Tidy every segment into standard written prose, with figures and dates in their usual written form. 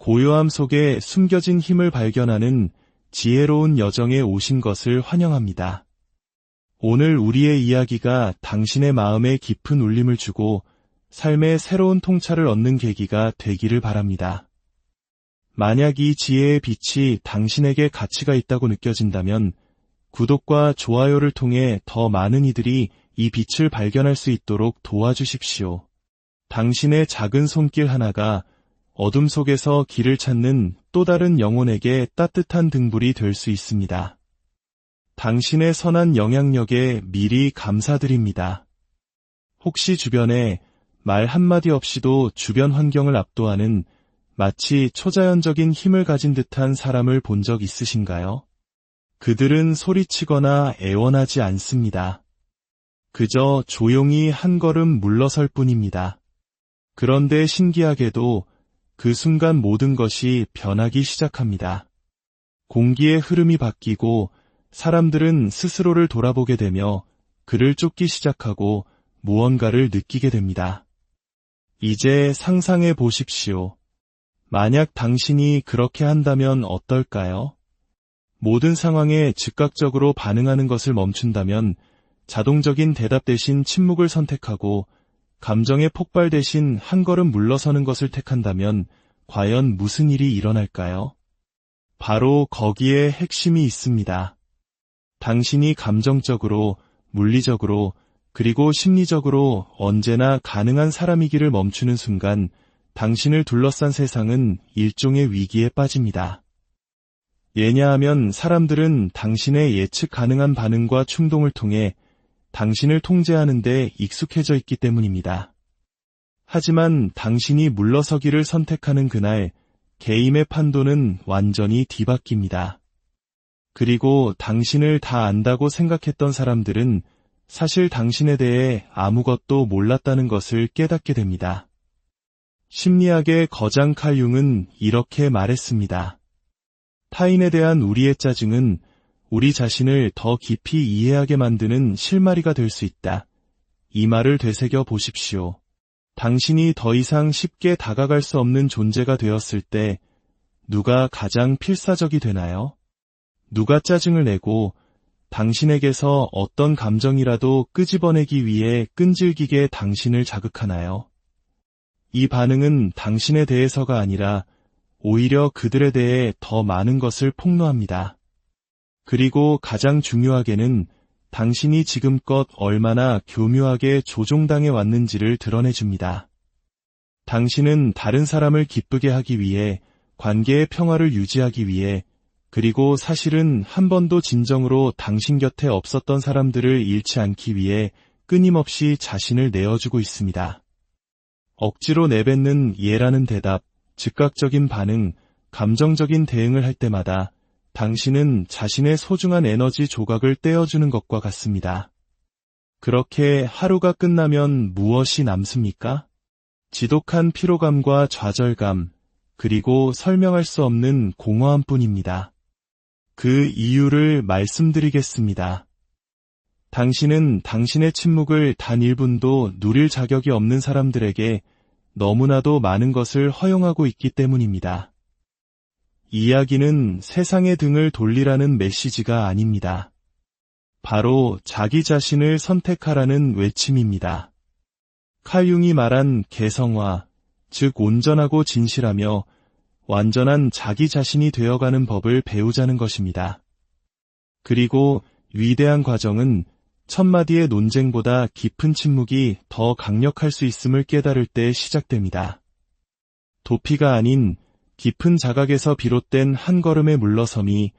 고요함 속에 숨겨진 힘을 발견하는 지혜로운 여정에 오신 것을 환영합니다. 오늘 우리의 이야기가 당신의 마음에 깊은 울림을 주고 삶의 새로운 통찰을 얻는 계기가 되기를 바랍니다. 만약 이 지혜의 빛이 당신에게 가치가 있다고 느껴진다면 구독과 좋아요를 통해 더 많은 이들이 이 빛을 발견할 수 있도록 도와주십시오. 당신의 작은 손길 하나가 어둠 속에서 길을 찾는 또 다른 영혼에게 따뜻한 등불이 될 수 있습니다. 당신의 선한 영향력에 미리 감사드립니다. 혹시 주변에 말 한마디 없이도 주변 환경을 압도하는 마치 초자연적인 힘을 가진 듯한 사람을 본 적 있으신가요? 그들은 소리치거나 애원하지 않습니다. 그저 조용히 한 걸음 물러설 뿐입니다. 그런데 신기하게도 그 순간 모든 것이 변하기 시작합니다. 공기의 흐름이 바뀌고 사람들은 스스로를 돌아보게 되며 그를 쫓기 시작하고 무언가를 느끼게 됩니다. 이제 상상해 보십시오. 만약 당신이 그렇게 한다면 어떨까요? 모든 상황에 즉각적으로 반응하는 것을 멈춘다면 자동적인 대답 대신 침묵을 선택하고 감정의 폭발 대신 한 걸음 물러서는 것을 택한다면 과연 무슨 일이 일어날까요? 바로 거기에 핵심이 있습니다. 당신이 감정적으로, 물리적으로, 그리고 심리적으로 언제나 가능한 사람이기를 멈추는 순간 당신을 둘러싼 세상은 일종의 위기에 빠집니다. 왜냐하면 사람들은 당신의 예측 가능한 반응과 충동을 통해 당신을 통제하는 데 익숙해져 있기 때문입니다. 하지만 당신이 물러서기를 선택하는 그날 개인의 판도는 완전히 뒤바뀝니다. 그리고 당신을 다 안다고 생각했던 사람들은 사실 당신에 대해 아무것도 몰랐다는 것을 깨닫게 됩니다. 심리학의 거장 칼 융은 이렇게 말했습니다. 타인에 대한 우리의 짜증은 우리 자신을 더 깊이 이해하게 만드는 실마리가 될 수 있다. 이 말을 되새겨 보십시오. 당신이 더 이상 쉽게 다가갈 수 없는 존재가 되었을 때 누가 가장 필사적이 되나요? 누가 짜증을 내고 당신에게서 어떤 감정이라도 끄집어내기 위해 끈질기게 당신을 자극하나요? 이 반응은 당신에 대해서가 아니라 오히려 그들에 대해 더 많은 것을 폭로합니다. 그리고 가장 중요하게는 당신이 지금껏 얼마나 교묘하게 조종당해 왔는지를 드러내줍니다. 당신은 다른 사람을 기쁘게 하기 위해, 관계의 평화를 유지하기 위해, 그리고 사실은 한 번도 진정으로 당신 곁에 없었던 사람들을 잃지 않기 위해 끊임없이 자신을 내어주고 있습니다. 억지로 내뱉는 예라는 대답, 즉각적인 반응, 감정적인 대응을 할 때마다 당신은 자신의 소중한 에너지 조각을 떼어주는 것과 같습니다. 그렇게 하루가 끝나면 무엇이 남습니까? 지독한 피로감과 좌절감, 그리고 설명할 수 없는 공허함뿐입니다. 그 이유를 말씀드리겠습니다. 당신은 당신의 침묵을 단 1분도 누릴 자격이 없는 사람들에게 너무나도 많은 것을 허용하고 있기 때문입니다. 이야기는 세상의 등을 돌리라는 메시지가 아닙니다. 바로 자기 자신을 선택하라는 외침입니다. 칼 융이 말한 개성화, 즉 온전하고 진실하며 완전한 자기 자신이 되어가는 법을 배우자는 것입니다. 그리고 위대한 과정은 천마디의 논쟁보다 깊은 침묵이 더 강력할 수 있음을 깨달을 때 시작됩니다. 도피가 아닌 깊은 자각에서 비롯된 한 걸음의 물러섬이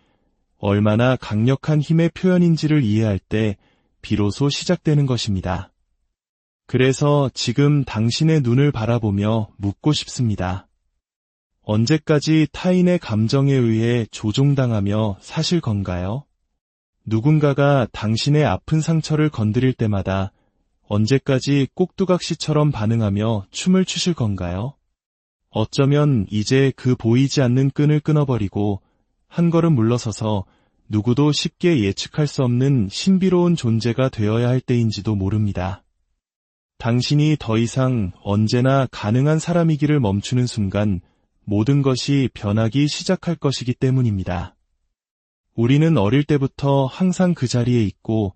얼마나 강력한 힘의 표현인지를 이해할 때 비로소 시작되는 것입니다. 그래서 지금 당신의 눈을 바라보며 묻고 싶습니다. 언제까지 타인의 감정에 의해 조종당하며 사실 건가요? 누군가가 당신의 아픈 상처를 건드릴 때마다 언제까지 꼭두각시처럼 반응하며 춤을 추실 건가요? 어쩌면 이제 그 보이지 않는 끈을 끊어버리고 한 걸음 물러서서 누구도 쉽게 예측할 수 없는 신비로운 존재가 되어야 할 때인지도 모릅니다. 당신이 더 이상 언제나 가능한 사람이기를 멈추는 순간 모든 것이 변하기 시작할 것이기 때문입니다. 우리는 어릴 때부터 항상 그 자리에 있고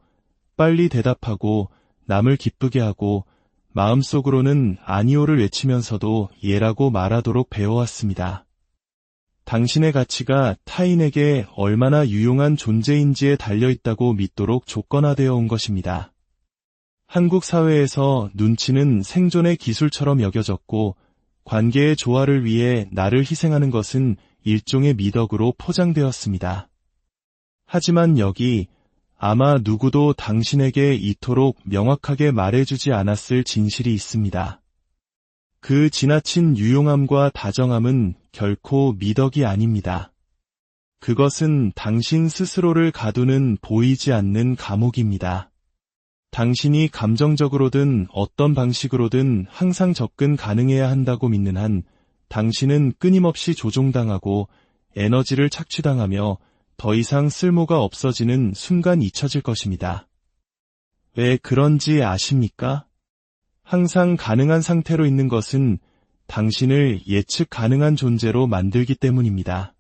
빨리 대답하고 남을 기쁘게 하고 마음속으로는 아니오를 외치면서도 예라고 말하도록 배워왔습니다. 당신의 가치가 타인에게 얼마나 유용한 존재인지에 달려있다고 믿도록 조건화되어 온 것입니다. 한국 사회에서 눈치는 생존의 기술처럼 여겨졌고 관계의 조화를 위해 나를 희생하는 것은 일종의 미덕으로 포장되었습니다. 하지만 여기 아마 누구도 당신에게 이토록 명확하게 말해주지 않았을 진실이 있습니다. 그 지나친 유용함과 다정함은 결코 미덕이 아닙니다. 그것은 당신 스스로를 가두는 보이지 않는 감옥입니다. 당신이 감정적으로든 어떤 방식으로든 항상 접근 가능해야 한다고 믿는 한 당신은 끊임없이 조종당하고 에너지를 착취당하며 더 이상 쓸모가 없어지는 순간 잊혀질 것입니다. 왜 그런지 아십니까? 항상 가능한 상태로 있는 것은 당신을 예측 가능한 존재로 만들기 때문입니다.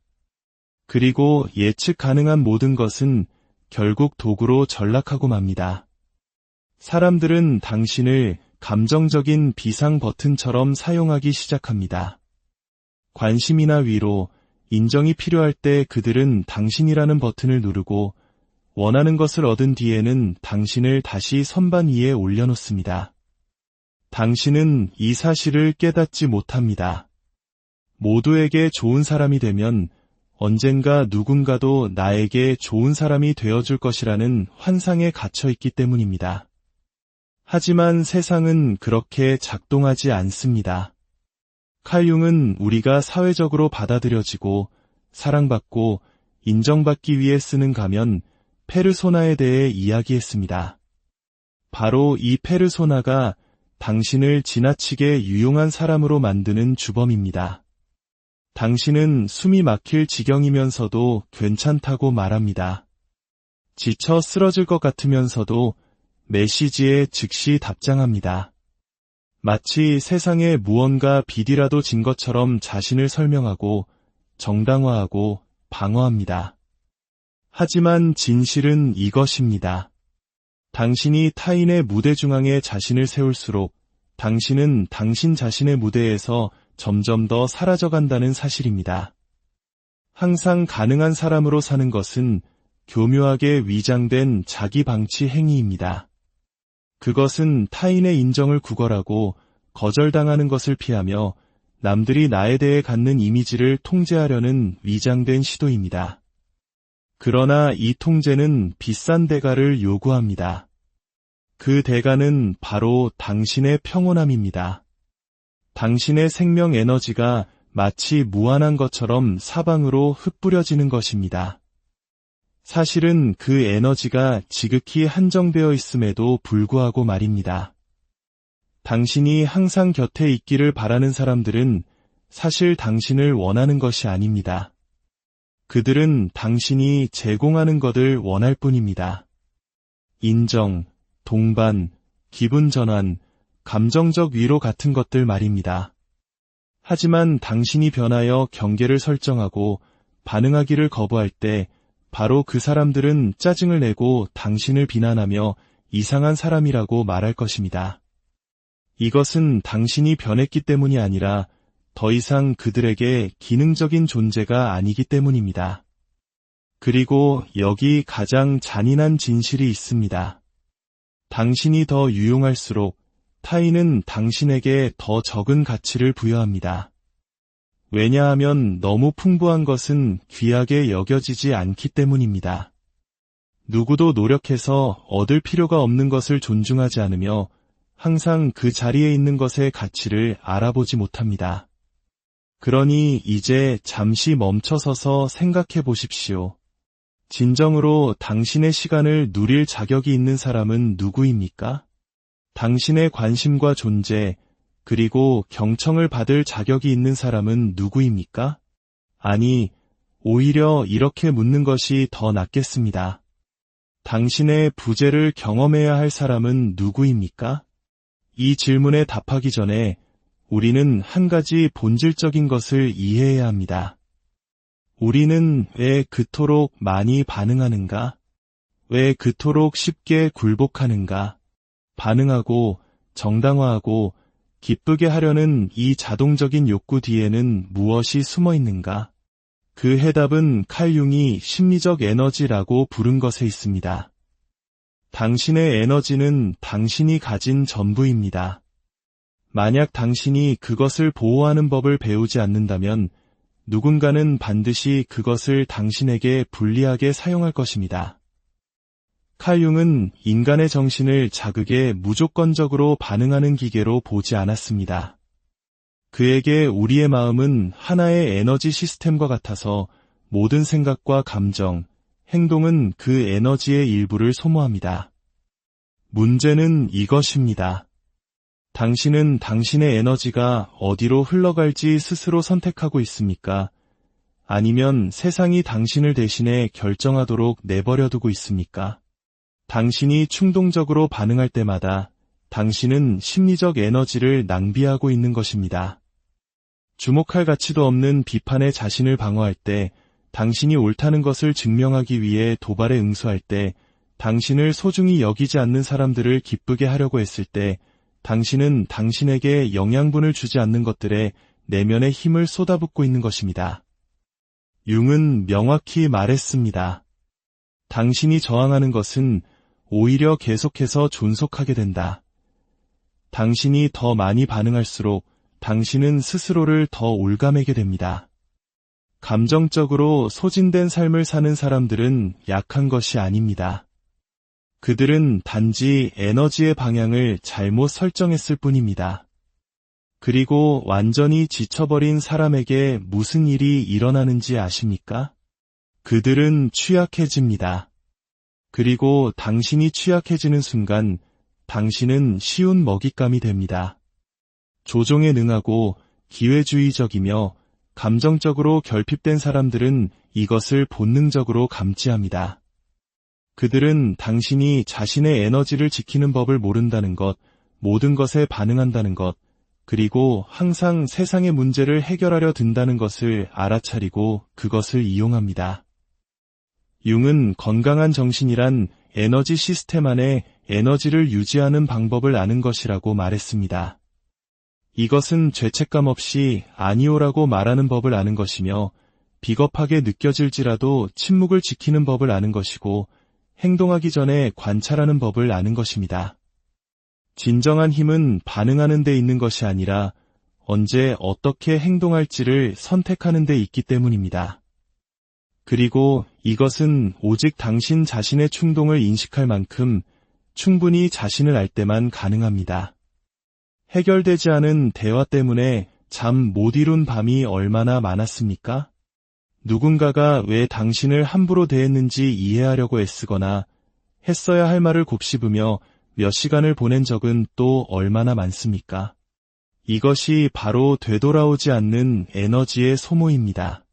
그리고 예측 가능한 모든 것은 결국 도구로 전락하고 맙니다. 사람들은 당신을 감정적인 비상 버튼처럼 사용하기 시작합니다. 관심이나 위로, 인정이 필요할 때 그들은 당신이라는 버튼을 누르고 원하는 것을 얻은 뒤에는 당신을 다시 선반 위에 올려놓습니다. 당신은 이 사실을 깨닫지 못합니다. 모두에게 좋은 사람이 되면 언젠가 누군가도 나에게 좋은 사람이 되어줄 것이라는 환상에 갇혀 있기 때문입니다. 하지만 세상은 그렇게 작동하지 않습니다. 칼 융은 우리가 사회적으로 받아들여지고 사랑받고 인정받기 위해 쓰는 가면 페르소나에 대해 이야기했습니다. 바로 이 페르소나가 당신을 지나치게 유용한 사람으로 만드는 주범입니다. 당신은 숨이 막힐 지경이면서도 괜찮다고 말합니다. 지쳐 쓰러질 것 같으면서도 메시지에 즉시 답장합니다. 마치 세상에 무언가 비디라도 진 것처럼 자신을 설명하고 정당화하고 방어합니다. 하지만 진실은 이것입니다. 당신이 타인의 무대 중앙에 자신을 세울수록 당신은 당신 자신의 무대에서 점점 더 사라져간다는 사실입니다. 항상 가능한 사람으로 사는 것은 교묘하게 위장된 자기 방치 행위입니다. 그것은 타인의 인정을 구걸하고 거절당하는 것을 피하며 남들이 나에 대해 갖는 이미지를 통제하려는 위장된 시도입니다. 그러나 이 통제는 비싼 대가를 요구합니다. 그 대가는 바로 당신의 평온함입니다. 당신의 생명 에너지가 마치 무한한 것처럼 사방으로 흩뿌려지는 것입니다. 사실은 그 에너지가 지극히 한정되어 있음에도 불구하고 말입니다. 당신이 항상 곁에 있기를 바라는 사람들은 사실 당신을 원하는 것이 아닙니다. 그들은 당신이 제공하는 것을 원할 뿐입니다. 인정, 동반, 기분 전환, 감정적 위로 같은 것들 말입니다. 하지만 당신이 변하여 경계를 설정하고 반응하기를 거부할 때 바로 그 사람들은 짜증을 내고 당신을 비난하며 이상한 사람이라고 말할 것입니다. 이것은 당신이 변했기 때문이 아니라 더 이상 그들에게 기능적인 존재가 아니기 때문입니다. 그리고 여기 가장 잔인한 진실이 있습니다. 당신이 더 유용할수록 타인은 당신에게 더 적은 가치를 부여합니다. 왜냐하면 너무 풍부한 것은 귀하게 여겨지지 않기 때문입니다. 누구도 노력해서 얻을 필요가 없는 것을 존중하지 않으며 항상 그 자리에 있는 것의 가치를 알아보지 못합니다. 그러니 이제 잠시 멈춰서서 생각해 보십시오. 진정으로 당신의 시간을 누릴 자격이 있는 사람은 누구입니까? 당신의 관심과 존재, 그리고 경청을 받을 자격이 있는 사람은 누구입니까? 아니, 오히려 이렇게 묻는 것이 더 낫겠습니다. 당신의 부재를 경험해야 할 사람은 누구입니까? 이 질문에 답하기 전에 우리는 한 가지 본질적인 것을 이해해야 합니다. 우리는 왜 그토록 많이 반응하는가? 왜 그토록 쉽게 굴복하는가? 반응하고 정당화하고 기쁘게 하려는 이 자동적인 욕구 뒤에는 무엇이 숨어 있는가? 그 해답은 칼 융이 심리적 에너지라고 부른 것에 있습니다. 당신의 에너지는 당신이 가진 전부입니다. 만약 당신이 그것을 보호하는 법을 배우지 않는다면 누군가는 반드시 그것을 당신에게 불리하게 사용할 것입니다. 칼 융은 인간의 정신을 자극에 무조건적으로 반응하는 기계로 보지 않았습니다. 그에게 우리의 마음은 하나의 에너지 시스템과 같아서 모든 생각과 감정, 행동은 그 에너지의 일부를 소모합니다. 문제는 이것입니다. 당신은 당신의 에너지가 어디로 흘러갈지 스스로 선택하고 있습니까? 아니면 세상이 당신을 대신해 결정하도록 내버려두고 있습니까? 당신이 충동적으로 반응할 때마다 당신은 심리적 에너지를 낭비하고 있는 것입니다. 주목할 가치도 없는 비판에 자신을 방어할 때, 당신이 옳다는 것을 증명하기 위해 도발에 응수할 때, 당신을 소중히 여기지 않는 사람들을 기쁘게 하려고 했을 때, 당신은 당신에게 영양분을 주지 않는 것들에 내면의 힘을 쏟아붓고 있는 것입니다. 융은 명확히 말했습니다. 당신이 저항하는 것은 오히려 계속해서 존속하게 된다. 당신이 더 많이 반응할수록 당신은 스스로를 더 올가매게 됩니다. 감정적으로 소진된 삶을 사는 사람들은 약한 것이 아닙니다. 그들은 단지 에너지의 방향을 잘못 설정했을 뿐입니다. 그리고 완전히 지쳐버린 사람에게 무슨 일이 일어나는지 아십니까? 그들은 취약해집니다. 그리고 당신이 취약해지는 순간 당신은 쉬운 먹잇감이 됩니다. 조종에 능하고 기회주의적이며 감정적으로 결핍된 사람들은 이것을 본능적으로 감지합니다. 그들은 당신이 자신의 에너지를 지키는 법을 모른다는 것, 모든 것에 반응한다는 것, 그리고 항상 세상의 문제를 해결하려 든다는 것을 알아차리고 그것을 이용합니다. 융은 건강한 정신이란 에너지 시스템 안에 에너지를 유지하는 방법을 아는 것이라고 말했습니다. 이것은 죄책감 없이 아니오라고 말하는 법을 아는 것이며 비겁하게 느껴질지라도 침묵을 지키는 법을 아는 것이고 행동하기 전에 관찰하는 법을 아는 것입니다. 진정한 힘은 반응하는 데 있는 것이 아니라 언제 어떻게 행동할지를 선택하는 데 있기 때문입니다. 그리고 이것은 오직 당신 자신의 충동을 인식할 만큼 충분히 자신을 알 때만 가능합니다. 해결되지 않은 대화 때문에 잠 못 이룬 밤이 얼마나 많았습니까? 누군가가 왜 당신을 함부로 대했는지 이해하려고 애쓰거나 했어야 할 말을 곱씹으며 몇 시간을 보낸 적은 또 얼마나 많습니까? 이것이 바로 되돌아오지 않는 에너지의 소모입니다.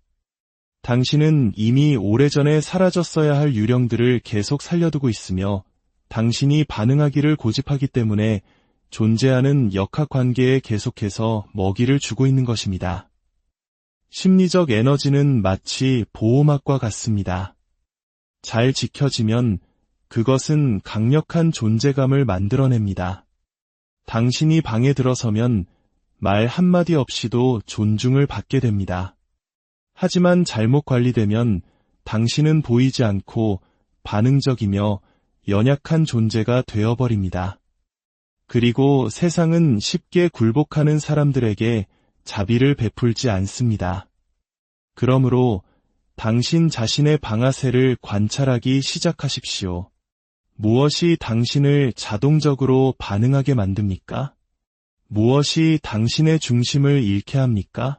당신은 이미 오래전에 사라졌어야 할 유령들을 계속 살려두고 있으며 당신이 반응하기를 고집하기 때문에 존재하는 역학관계에 계속해서 먹이를 주고 있는 것입니다. 심리적 에너지는 마치 보호막과 같습니다. 잘 지켜지면 그것은 강력한 존재감을 만들어냅니다. 당신이 방에 들어서면 말 한마디 없이도 존중을 받게 됩니다. 하지만 잘못 관리되면 당신은 보이지 않고 반응적이며 연약한 존재가 되어버립니다. 그리고 세상은 쉽게 굴복하는 사람들에게 자비를 베풀지 않습니다. 그러므로 당신 자신의 방아쇠를 관찰하기 시작하십시오. 무엇이 당신을 자동적으로 반응하게 만듭니까? 무엇이 당신의 중심을 잃게 합니까?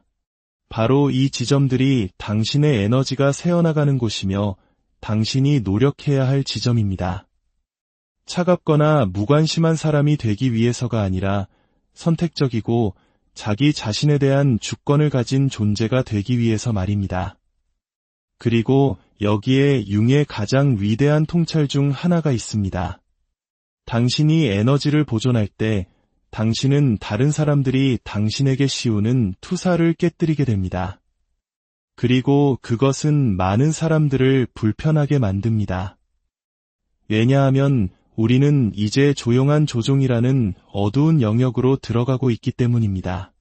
바로 이 지점들이 당신의 에너지가 새어나가는 곳이며 당신이 노력해야 할 지점입니다. 차갑거나 무관심한 사람이 되기 위해서가 아니라 선택적이고 자기 자신에 대한 주권을 가진 존재가 되기 위해서 말입니다. 그리고 여기에 융의 가장 위대한 통찰 중 하나가 있습니다. 당신이 에너지를 보존할 때 당신은 다른 사람들이 당신에게 씌우는 투사를 깨뜨리게 됩니다. 그리고 그것은 많은 사람들을 불편하게 만듭니다. 왜냐하면 우리는 이제 조용한 조종이라는 어두운 영역으로 들어가고 있기 때문입니다.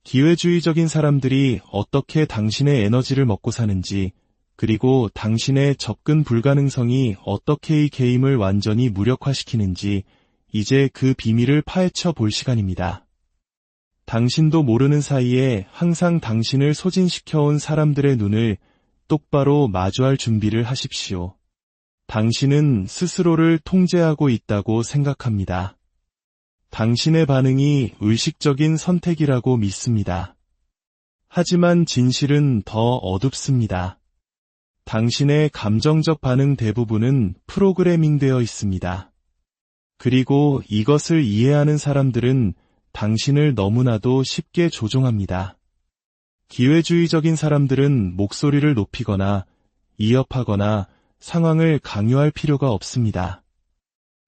기회주의적인 사람들이 어떻게 당신의 에너지를 먹고 사는지, 그리고 당신의 접근 불가능성이 어떻게 이 게임을 완전히 무력화시키는지 이제 그 비밀을 파헤쳐 볼 시간입니다. 당신도 모르는 사이에 항상 당신을 소진시켜온 사람들의 눈을 똑바로 마주할 준비를 하십시오. 당신은 스스로를 통제하고 있다고 생각합니다. 당신의 반응이 의식적인 선택이라고 믿습니다. 하지만 진실은 더 어둡습니다. 당신의 감정적 반응 대부분은 프로그래밍되어 있습니다. 그리고 이것을 이해하는 사람들은 당신을 너무나도 쉽게 조종합니다. 기회주의적인 사람들은 목소리를 높이거나 이협하거나 상황을 강요할 필요가 없습니다.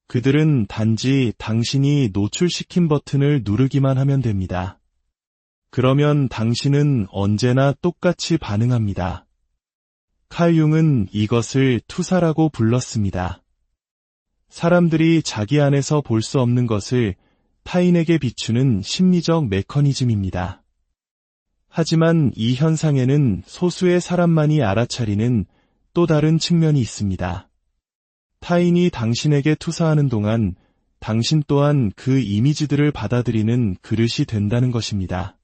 그들은 단지 당신이 노출시킨 버튼을 누르기만 하면 됩니다. 그러면 당신은 언제나 똑같이 반응합니다. 칼 융은 이것을 투사라고 불렀습니다. 사람들이 자기 안에서 볼 수 없는 것을 타인에게 비추는 심리적 메커니즘입니다. 하지만 이 현상에는 소수의 사람만이 알아차리는 또 다른 측면이 있습니다. 타인이 당신에게 투사하는 동안 당신 또한 그 이미지들을 받아들이는 그릇이 된다는 것입니다.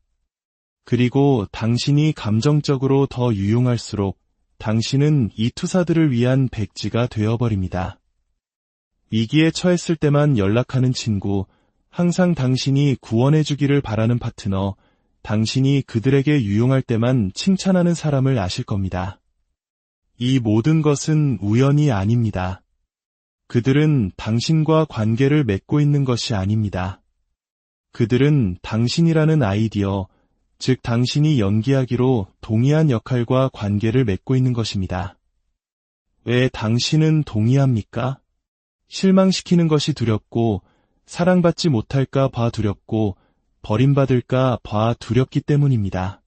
그리고 당신이 감정적으로 더 유용할수록 당신은 이 투사들을 위한 백지가 되어버립니다. 위기에 처했을 때만 연락하는 친구, 항상 당신이 구원해주기를 바라는 파트너, 당신이 그들에게 유용할 때만 칭찬하는 사람을 아실 겁니다. 이 모든 것은 우연이 아닙니다. 그들은 당신과 관계를 맺고 있는 것이 아닙니다. 그들은 당신이라는 아이디어, 즉 당신이 연기하기로 동의한 역할과 관계를 맺고 있는 것입니다. 왜 당신은 동의합니까? 실망시키는 것이 두렵고 사랑받지 못할까 봐 두렵고 버림받을까 봐 두렵기 때문입니다.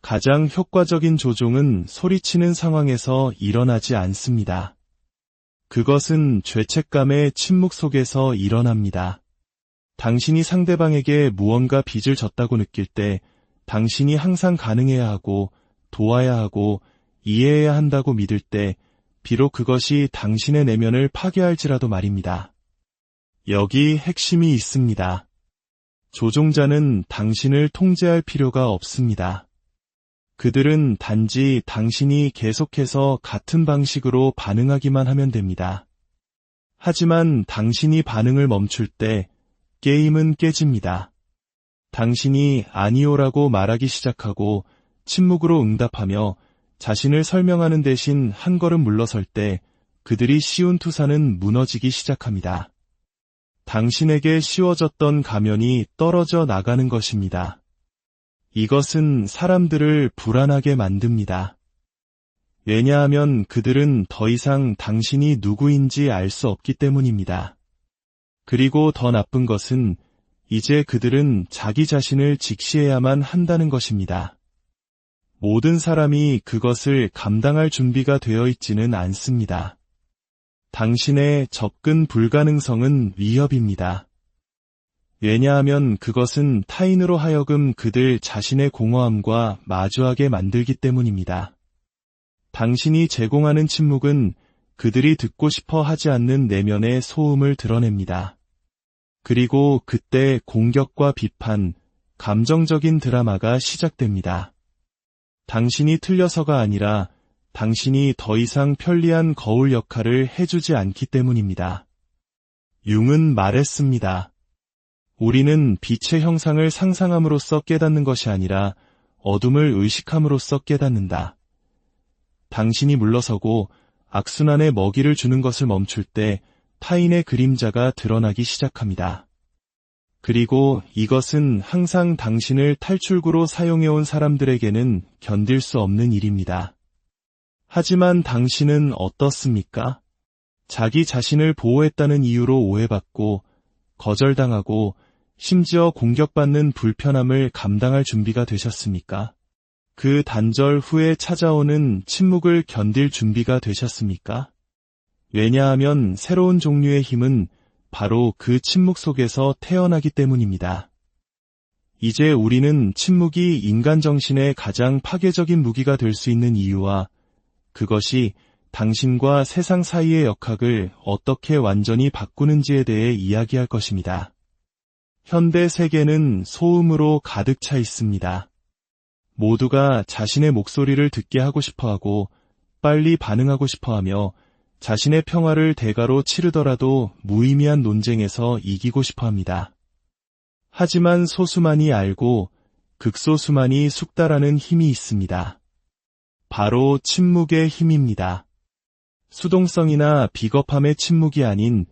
가장 효과적인 조종은 소리치는 상황에서 일어나지 않습니다. 그것은 죄책감의 침묵 속에서 일어납니다. 당신이 상대방에게 무언가 빚을 졌다고 느낄 때 당신이 항상 가능해야 하고 도와야 하고 이해해야 한다고 믿을 때 비록 그것이 당신의 내면을 파괴할지라도 말입니다. 여기 핵심이 있습니다. 조종자는 당신을 통제할 필요가 없습니다. 그들은 단지 당신이 계속해서 같은 방식으로 반응하기만 하면 됩니다. 하지만 당신이 반응을 멈출 때 게임은 깨집니다. 당신이 아니오라고 말하기 시작하고 침묵으로 응답하며 자신을 설명하는 대신 한 걸음 물러설 때 그들이 씌운 투사는 무너지기 시작합니다. 당신에게 씌워졌던 가면이 떨어져 나가는 것입니다. 이것은 사람들을 불안하게 만듭니다. 왜냐하면 그들은 더 이상 당신이 누구인지 알 수 없기 때문입니다. 그리고 더 나쁜 것은 이제 그들은 자기 자신을 직시해야만 한다는 것입니다. 모든 사람이 그것을 감당할 준비가 되어 있지는 않습니다. 당신의 접근 불가능성은 위협입니다. 왜냐하면 그것은 타인으로 하여금 그들 자신의 공허함과 마주하게 만들기 때문입니다. 당신이 제공하는 침묵은 그들이 듣고 싶어 하지 않는 내면의 소음을 드러냅니다. 그리고 그때 공격과 비판, 감정적인 드라마가 시작됩니다. 당신이 틀려서가 아니라 당신이 더 이상 편리한 거울 역할을 해주지 않기 때문입니다. 융은 말했습니다. 우리는 빛의 형상을 상상함으로써 깨닫는 것이 아니라 어둠을 의식함으로써 깨닫는다. 당신이 물러서고 악순환에 먹이를 주는 것을 멈출 때 타인의 그림자가 드러나기 시작합니다. 그리고 이것은 항상 당신을 탈출구로 사용해온 사람들에게는 견딜 수 없는 일입니다. 하지만 당신은 어떻습니까? 자기 자신을 보호했다는 이유로 오해받고 거절당하고 심지어 공격받는 불편함을 감당할 준비가 되셨습니까? 그 단절 후에 찾아오는 침묵을 견딜 준비가 되셨습니까? 왜냐하면 새로운 종류의 힘은 바로 그 침묵 속에서 태어나기 때문입니다. 이제 우리는 침묵이 인간 정신의 가장 파괴적인 무기가 될 수 있는 이유와 그것이 당신과 세상 사이의 역학을 어떻게 완전히 바꾸는지에 대해 이야기할 것입니다. 현대 세계는 소음으로 가득 차 있습니다. 모두가 자신의 목소리를 듣게 하고 싶어하고 빨리 반응하고 싶어하며 자신의 평화를 대가로 치르더라도 무의미한 논쟁에서 이기고 싶어합니다. 하지만 소수만이 알고 극소수만이 숙달하는 힘이 있습니다. 바로 침묵의 힘입니다. 수동성이나 비겁함의 침묵이 아닌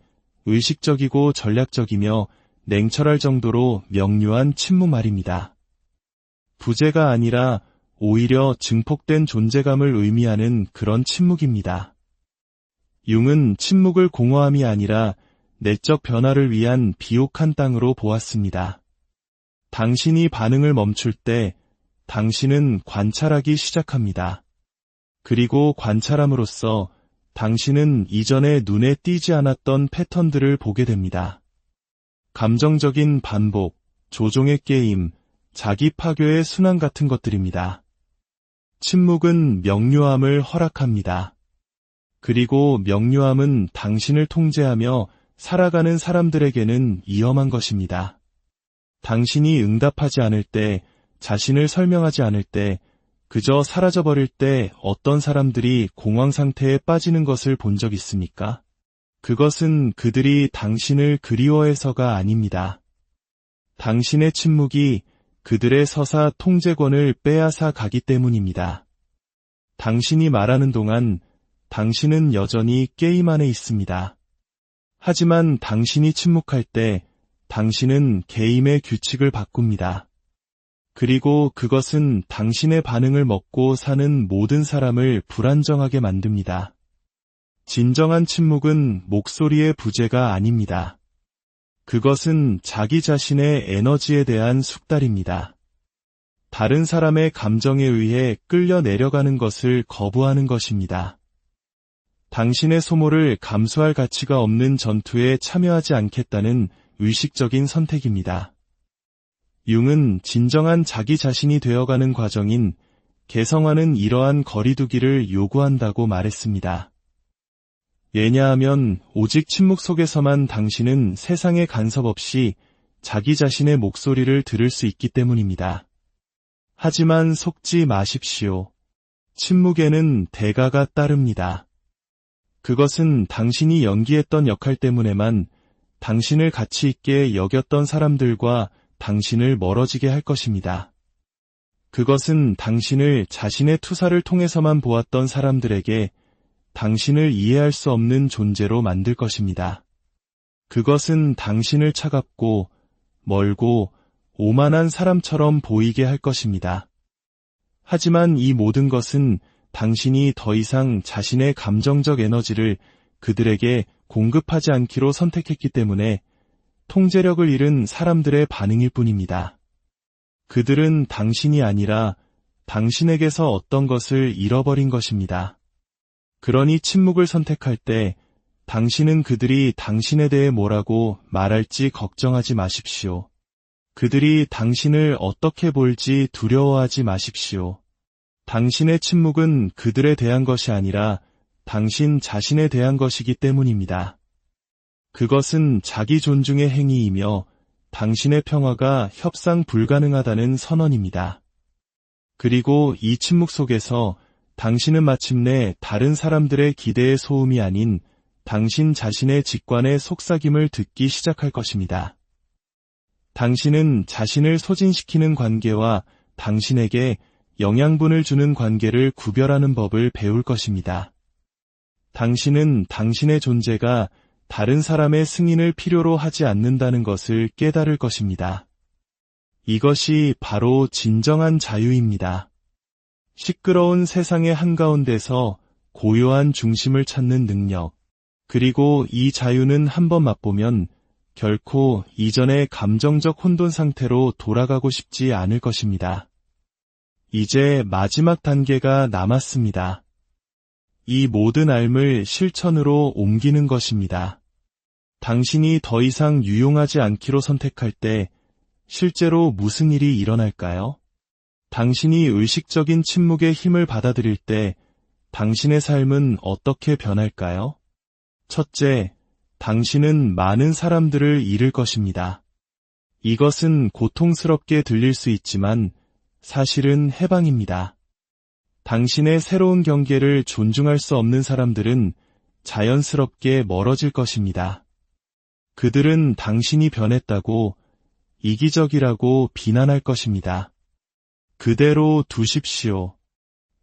의식적이고 전략적이며 냉철할 정도로 명료한 침묵 말입니다. 부재가 아니라 오히려 증폭된 존재감을 의미하는 그런 침묵입니다. 융은 침묵을 공허함이 아니라 내적 변화를 위한 비옥한 땅으로 보았습니다. 당신이 반응을 멈출 때 당신은 관찰하기 시작합니다. 그리고 관찰함으로써 당신은 이전에 눈에 띄지 않았던 패턴들을 보게 됩니다. 감정적인 반복, 조종의 게임, 자기 파괴의 순환 같은 것들입니다. 침묵은 명료함을 허락합니다. 그리고 명료함은 당신을 통제하며 살아가는 사람들에게는 위험한 것입니다. 당신이 응답하지 않을 때, 자신을 설명하지 않을 때, 그저 사라져버릴 때 어떤 사람들이 공황 상태에 빠지는 것을 본 적 있습니까? 그것은 그들이 당신을 그리워해서가 아닙니다. 당신의 침묵이 그들의 서사 통제권을 빼앗아 가기 때문입니다. 당신이 말하는 동안 당신은 여전히 게임 안에 있습니다. 하지만 당신이 침묵할 때 당신은 게임의 규칙을 바꿉니다. 그리고 그것은 당신의 반응을 먹고 사는 모든 사람을 불안정하게 만듭니다. 진정한 침묵은 목소리의 부재가 아닙니다. 그것은 자기 자신의 에너지에 대한 숙달입니다. 다른 사람의 감정에 의해 끌려 내려가는 것을 거부하는 것입니다. 당신의 소모를 감수할 가치가 없는 전투에 참여하지 않겠다는 의식적인 선택입니다. 융은 진정한 자기 자신이 되어가는 과정인 개성화는 이러한 거리두기를 요구한다고 말했습니다. 왜냐하면 오직 침묵 속에서만 당신은 세상의 간섭 없이 자기 자신의 목소리를 들을 수 있기 때문입니다. 하지만 속지 마십시오. 침묵에는 대가가 따릅니다. 그것은 당신이 연기했던 역할 때문에만 당신을 가치 있게 여겼던 사람들과 당신을 멀어지게 할 것입니다. 그것은 당신을 자신의 투사를 통해서만 보았던 사람들에게 당신을 이해할 수 없는 존재로 만들 것입니다. 그것은 당신을 차갑고 멀고 오만한 사람처럼 보이게 할 것입니다. 하지만 이 모든 것은 당신이 더 이상 자신의 감정적 에너지를 그들에게 공급하지 않기로 선택했기 때문에 통제력을 잃은 사람들의 반응일 뿐입니다. 그들은 당신이 아니라 당신에게서 어떤 것을 잃어버린 것입니다. 그러니 침묵을 선택할 때 당신은 그들이 당신에 대해 뭐라고 말할지 걱정하지 마십시오. 그들이 당신을 어떻게 볼지 두려워하지 마십시오. 당신의 침묵은 그들에 대한 것이 아니라 당신 자신에 대한 것이기 때문입니다. 그것은 자기 존중의 행위이며 당신의 평화가 협상 불가능하다는 선언입니다. 그리고 이 침묵 속에서 당신은 마침내 다른 사람들의 기대의 소음이 아닌 당신 자신의 직관의 속삭임을 듣기 시작할 것입니다. 당신은 자신을 소진시키는 관계와 당신에게 영양분을 주는 관계를 구별하는 법을 배울 것입니다. 당신은 당신의 존재가 다른 사람의 승인을 필요로 하지 않는다는 것을 깨달을 것입니다. 이것이 바로 진정한 자유입니다. 시끄러운 세상의 한가운데서 고요한 중심을 찾는 능력, 그리고 이 자유는 한번 맛보면 결코 이전의 감정적 혼돈 상태로 돌아가고 싶지 않을 것입니다. 이제 마지막 단계가 남았습니다. 이 모든 삶을 실천으로 옮기는 것입니다. 당신이 더 이상 유용하지 않기로 선택할 때 실제로 무슨 일이 일어날까요? 당신이 의식적인 침묵의 힘을 받아들일 때 당신의 삶은 어떻게 변할까요? 첫째, 당신은 많은 사람들을 잃을 것입니다. 이것은 고통스럽게 들릴 수 있지만 사실은 해방입니다. 당신의 새로운 경계를 존중할 수 없는 사람들은 자연스럽게 멀어질 것입니다. 그들은 당신이 변했다고, 이기적이라고 비난할 것입니다. 그대로 두십시오.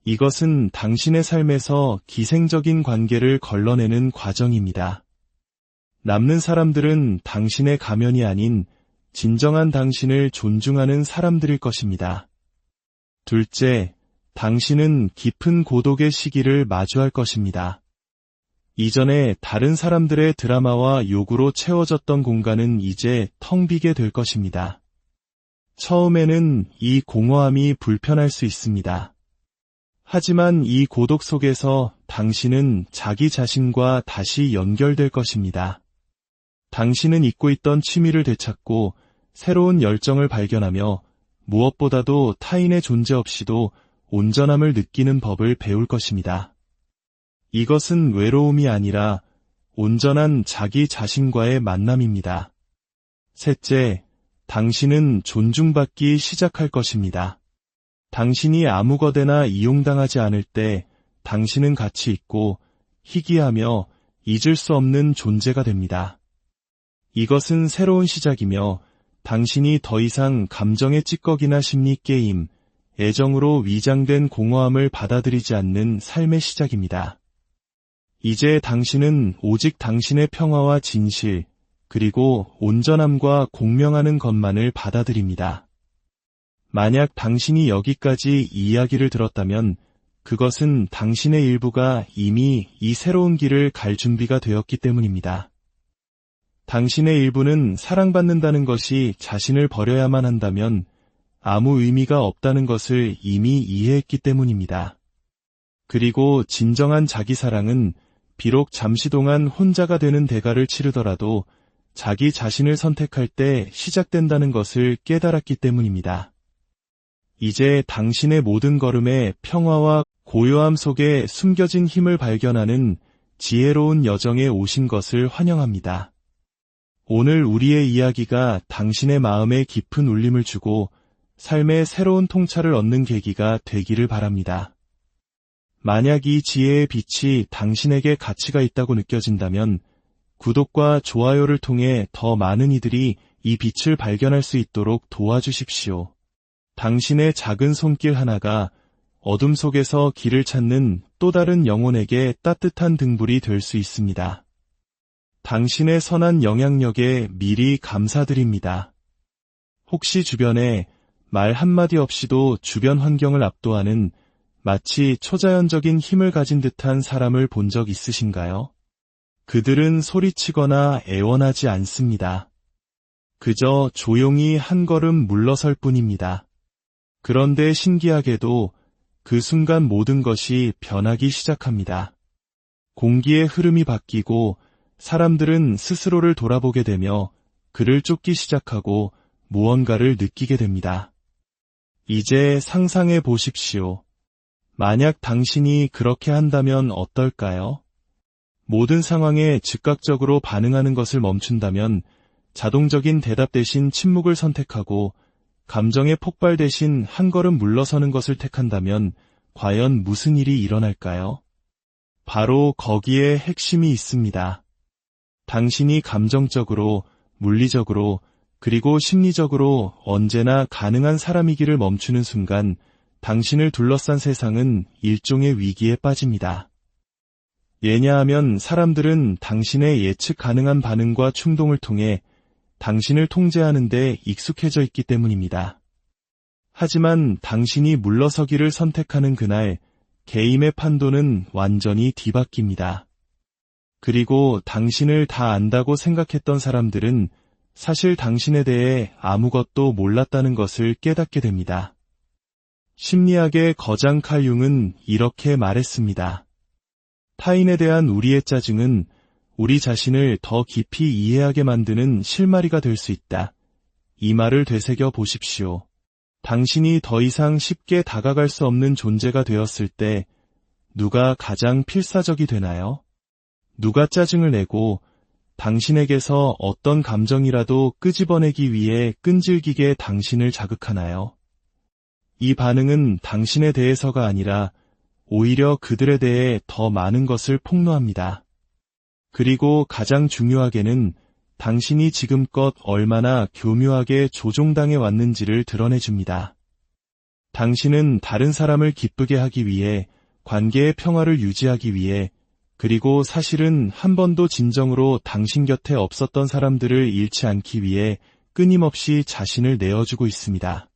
이것은 당신의 삶에서 기생적인 관계를 걸러내는 과정입니다. 남는 사람들은 당신의 가면이 아닌 진정한 당신을 존중하는 사람들일 것입니다. 둘째, 당신은 깊은 고독의 시기를 마주할 것입니다. 이전에 다른 사람들의 드라마와 요구로 채워졌던 공간은 이제 텅 비게 될 것입니다. 처음에는 이 공허함이 불편할 수 있습니다. 하지만 이 고독 속에서 당신은 자기 자신과 다시 연결될 것입니다. 당신은 잊고 있던 취미를 되찾고 새로운 열정을 발견하며 무엇보다도 타인의 존재 없이도 온전함을 느끼는 법을 배울 것입니다. 이것은 외로움이 아니라 온전한 자기 자신과의 만남입니다. 셋째, 당신은 존중받기 시작할 것입니다. 당신이 아무거데나 이용당하지 않을 때 당신은 가치 있고 희귀하며 잊을 수 없는 존재가 됩니다. 이것은 새로운 시작이며 당신이 더 이상 감정의 찌꺼기나 심리 게임, 애정으로 위장된 공허함을 받아들이지 않는 삶의 시작입니다. 이제 당신은 오직 당신의 평화와 진실, 그리고 온전함과 공명하는 것만을 받아들입니다. 만약 당신이 여기까지 이 이야기를 들었다면 그것은 당신의 일부가 이미 이 새로운 길을 갈 준비가 되었기 때문입니다. 당신의 일부는 사랑받는다는 것이 자신을 버려야만 한다면 아무 의미가 없다는 것을 이미 이해했기 때문입니다. 그리고 진정한 자기 사랑은 비록 잠시 동안 혼자가 되는 대가를 치르더라도 자기 자신을 선택할 때 시작된다는 것을 깨달았기 때문입니다. 이제 당신의 모든 걸음에 평화와 고요함 속에 숨겨진 힘을 발견하는 지혜로운 여정에 오신 것을 환영합니다. 오늘 우리의 이야기가 당신의 마음에 깊은 울림을 주고 삶의 새로운 통찰을 얻는 계기가 되기를 바랍니다. 만약 이 지혜의 빛이 당신에게 가치가 있다고 느껴진다면 구독과 좋아요를 통해 더 많은 이들이 이 빛을 발견할 수 있도록 도와주십시오. 당신의 작은 손길 하나가 어둠 속에서 길을 찾는 또 다른 영혼에게 따뜻한 등불이 될 수 있습니다. 당신의 선한 영향력에 미리 감사드립니다. 혹시 주변에 말 한마디 없이도 주변 환경을 압도하는 마치 초자연적인 힘을 가진 듯한 사람을 본 적 있으신가요? 그들은 소리치거나 애원하지 않습니다. 그저 조용히 한 걸음 물러설 뿐입니다. 그런데 신기하게도 그 순간 모든 것이 변하기 시작합니다. 공기의 흐름이 바뀌고 사람들은 스스로를 돌아보게 되며 그를 쫓기 시작하고 무언가를 느끼게 됩니다. 이제 상상해 보십시오. 만약 당신이 그렇게 한다면 어떨까요? 모든 상황에 즉각적으로 반응하는 것을 멈춘다면 자동적인 대답 대신 침묵을 선택하고 감정의 폭발 대신 한 걸음 물러서는 것을 택한다면 과연 무슨 일이 일어날까요? 바로 거기에 핵심이 있습니다. 당신이 감정적으로, 물리적으로, 그리고 심리적으로 언제나 가능한 사람이기를 멈추는 순간 당신을 둘러싼 세상은 일종의 위기에 빠집니다. 왜냐하면 사람들은 당신의 예측 가능한 반응과 충동을 통해 당신을 통제하는 데 익숙해져 있기 때문입니다. 하지만 당신이 물러서기를 선택하는 그날 개인의 판도는 완전히 뒤바뀝니다. 그리고 당신을 다 안다고 생각했던 사람들은 사실 당신에 대해 아무것도 몰랐다는 것을 깨닫게 됩니다. 심리학의 거장 칼 융은 이렇게 말했습니다. 타인에 대한 우리의 짜증은 우리 자신을 더 깊이 이해하게 만드는 실마리가 될 수 있다. 이 말을 되새겨 보십시오. 당신이 더 이상 쉽게 다가갈 수 없는 존재가 되었을 때 누가 가장 필사적이 되나요? 누가 짜증을 내고 당신에게서 어떤 감정이라도 끄집어내기 위해 끈질기게 당신을 자극하나요? 이 반응은 당신에 대해서가 아니라 오히려 그들에 대해 더 많은 것을 폭로합니다. 그리고 가장 중요하게는 당신이 지금껏 얼마나 교묘하게 조종당해 왔는지를 드러내줍니다. 당신은 다른 사람을 기쁘게 하기 위해, 관계의 평화를 유지하기 위해, 그리고 사실은 한 번도 진정으로 당신 곁에 없었던 사람들을 잃지 않기 위해 끊임없이 자신을 내어주고 있습니다.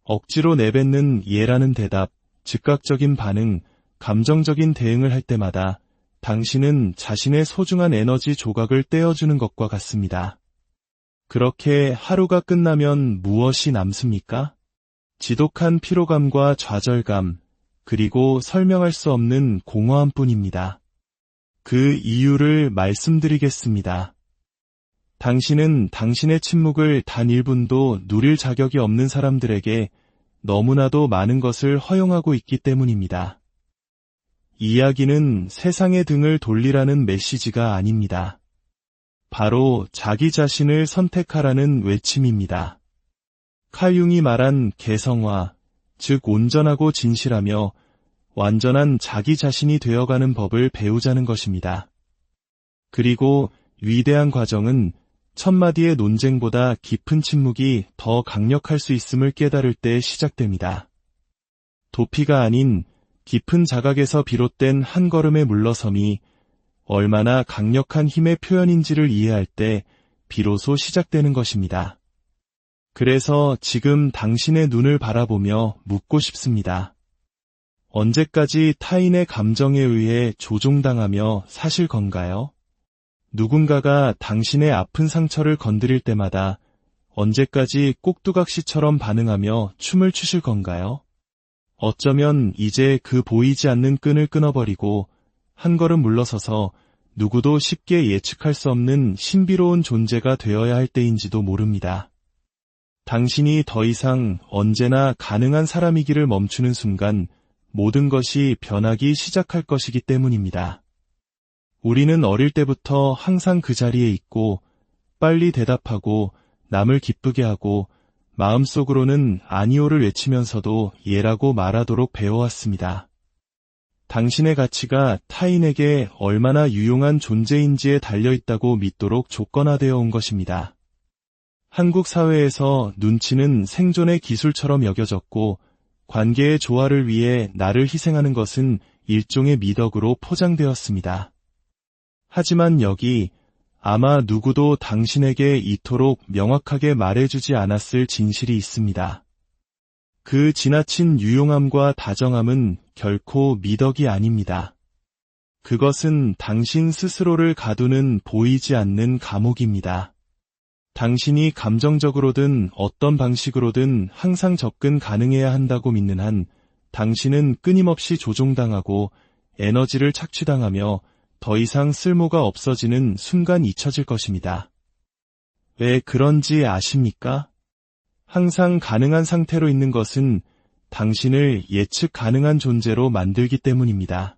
억지로 내뱉는 예라는 대답, 즉각적인 반응, 감정적인 대응을 할 때마다 당신은 자신의 소중한 에너지 조각을 떼어주는 것과 같습니다. 그렇게 하루가 끝나면 무엇이 남습니까? 지독한 피로감과 좌절감, 그리고 설명할 수 없는 공허함뿐입니다. 그 이유를 말씀드리겠습니다. 당신은 당신의 침묵을 단 1분도 누릴 자격이 없는 사람들에게 너무나도 많은 것을 허용하고 있기 때문입니다. 이야기는 세상의 등을 돌리라는 메시지가 아닙니다. 바로 자기 자신을 선택하라는 외침입니다. 칼 융이 말한 개성화, 즉 온전하고 진실하며 완전한 자기 자신이 되어가는 법을 배우자는 것입니다. 그리고 위대한 과정은 천마디의 논쟁보다 깊은 침묵이 더 강력할 수 있음을 깨달을 때 시작됩니다. 도피가 아닌 깊은 자각에서 비롯된 한 걸음의 물러섬이 얼마나 강력한 힘의 표현인지를 이해할 때 비로소 시작되는 것입니다. 그래서 지금 당신의 눈을 바라보며 묻고 싶습니다. 언제까지 타인의 감정에 의해 조종당하며 사실 건가요? 누군가가 당신의 아픈 상처를 건드릴 때마다 언제까지 꼭두각시처럼 반응하며 춤을 추실 건가요? 어쩌면 이제 그 보이지 않는 끈을 끊어버리고 한 걸음 물러서서 누구도 쉽게 예측할 수 없는 신비로운 존재가 되어야 할 때인지도 모릅니다. 당신이 더 이상 언제나 가능한 사람이기를 멈추는 순간 모든 것이 변하기 시작할 것이기 때문입니다. 우리는 어릴 때부터 항상 그 자리에 있고 빨리 대답하고 남을 기쁘게 하고 마음속으로는 아니오를 외치면서도 예라고 말하도록 배워왔습니다. 당신의 가치가 타인에게 얼마나 유용한 존재인지에 달려있다고 믿도록 조건화되어 온 것입니다. 한국 사회에서 눈치는 생존의 기술처럼 여겨졌고 관계의 조화를 위해 나를 희생하는 것은 일종의 미덕으로 포장되었습니다. 하지만 여기 아마 누구도 당신에게 이토록 명확하게 말해주지 않았을 진실이 있습니다. 그 지나친 유용함과 다정함은 결코 미덕이 아닙니다. 그것은 당신 스스로를 가두는 보이지 않는 감옥입니다. 당신이 감정적으로든 어떤 방식으로든 항상 접근 가능해야 한다고 믿는 한 당신은 끊임없이 조종당하고 에너지를 착취당하며 더 이상 쓸모가 없어지는 순간 잊혀질 것입니다. 왜 그런지 아십니까? 항상 가능한 상태로 있는 것은 당신을 예측 가능한 존재로 만들기 때문입니다.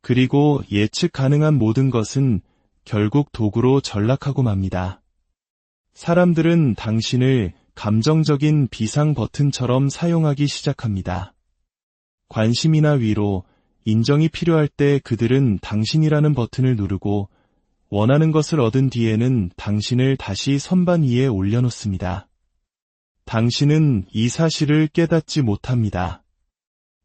그리고 예측 가능한 모든 것은 결국 도구로 전락하고 맙니다. 사람들은 당신을 감정적인 비상 버튼처럼 사용하기 시작합니다. 관심이나 위로, 인정이 필요할 때 그들은 당신이라는 버튼을 누르고 원하는 것을 얻은 뒤에는 당신을 다시 선반 위에 올려놓습니다. 당신은 이 사실을 깨닫지 못합니다.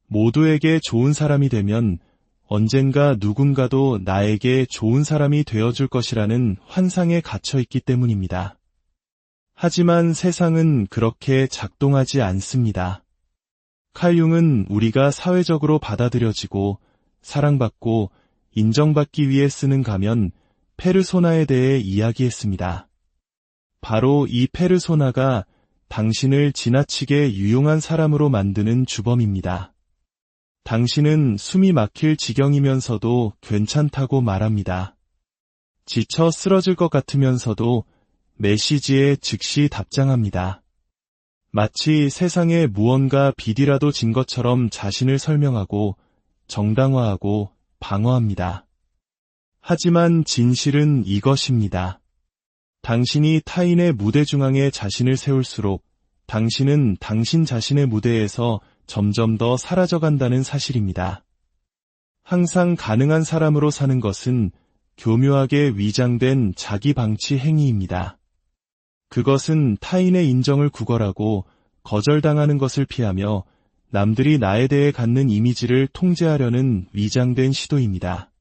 모두에게 좋은 사람이 되면 언젠가 누군가도 나에게 좋은 사람이 되어줄 것이라는 환상에 갇혀있기 때문입니다. 하지만 세상은 그렇게 작동하지 않습니다. 칼 융은 우리가 사회적으로 받아들여지고 사랑받고 인정받기 위해 쓰는 가면 페르소나에 대해 이야기했습니다. 바로 이 페르소나가 당신을 지나치게 유용한 사람으로 만드는 주범입니다. 당신은 숨이 막힐 지경이면서도 괜찮다고 말합니다. 지쳐 쓰러질 것 같으면서도 메시지에 즉시 답장합니다. 마치 세상에 무언가 비디라도 진 것처럼 자신을 설명하고 정당화하고 방어합니다. 하지만 진실은 이것입니다. 당신이 타인의 무대 중앙에 자신을 세울수록 당신은 당신 자신의 무대에서 점점 더 사라져간다는 사실입니다. 항상 가능한 사람으로 사는 것은 교묘하게 위장된 자기 방치 행위입니다. 그것은 타인의 인정을 구걸하고 거절당하는 것을 피하며 남들이 나에 대해 갖는 이미지를 통제하려는 위장된 시도입니다.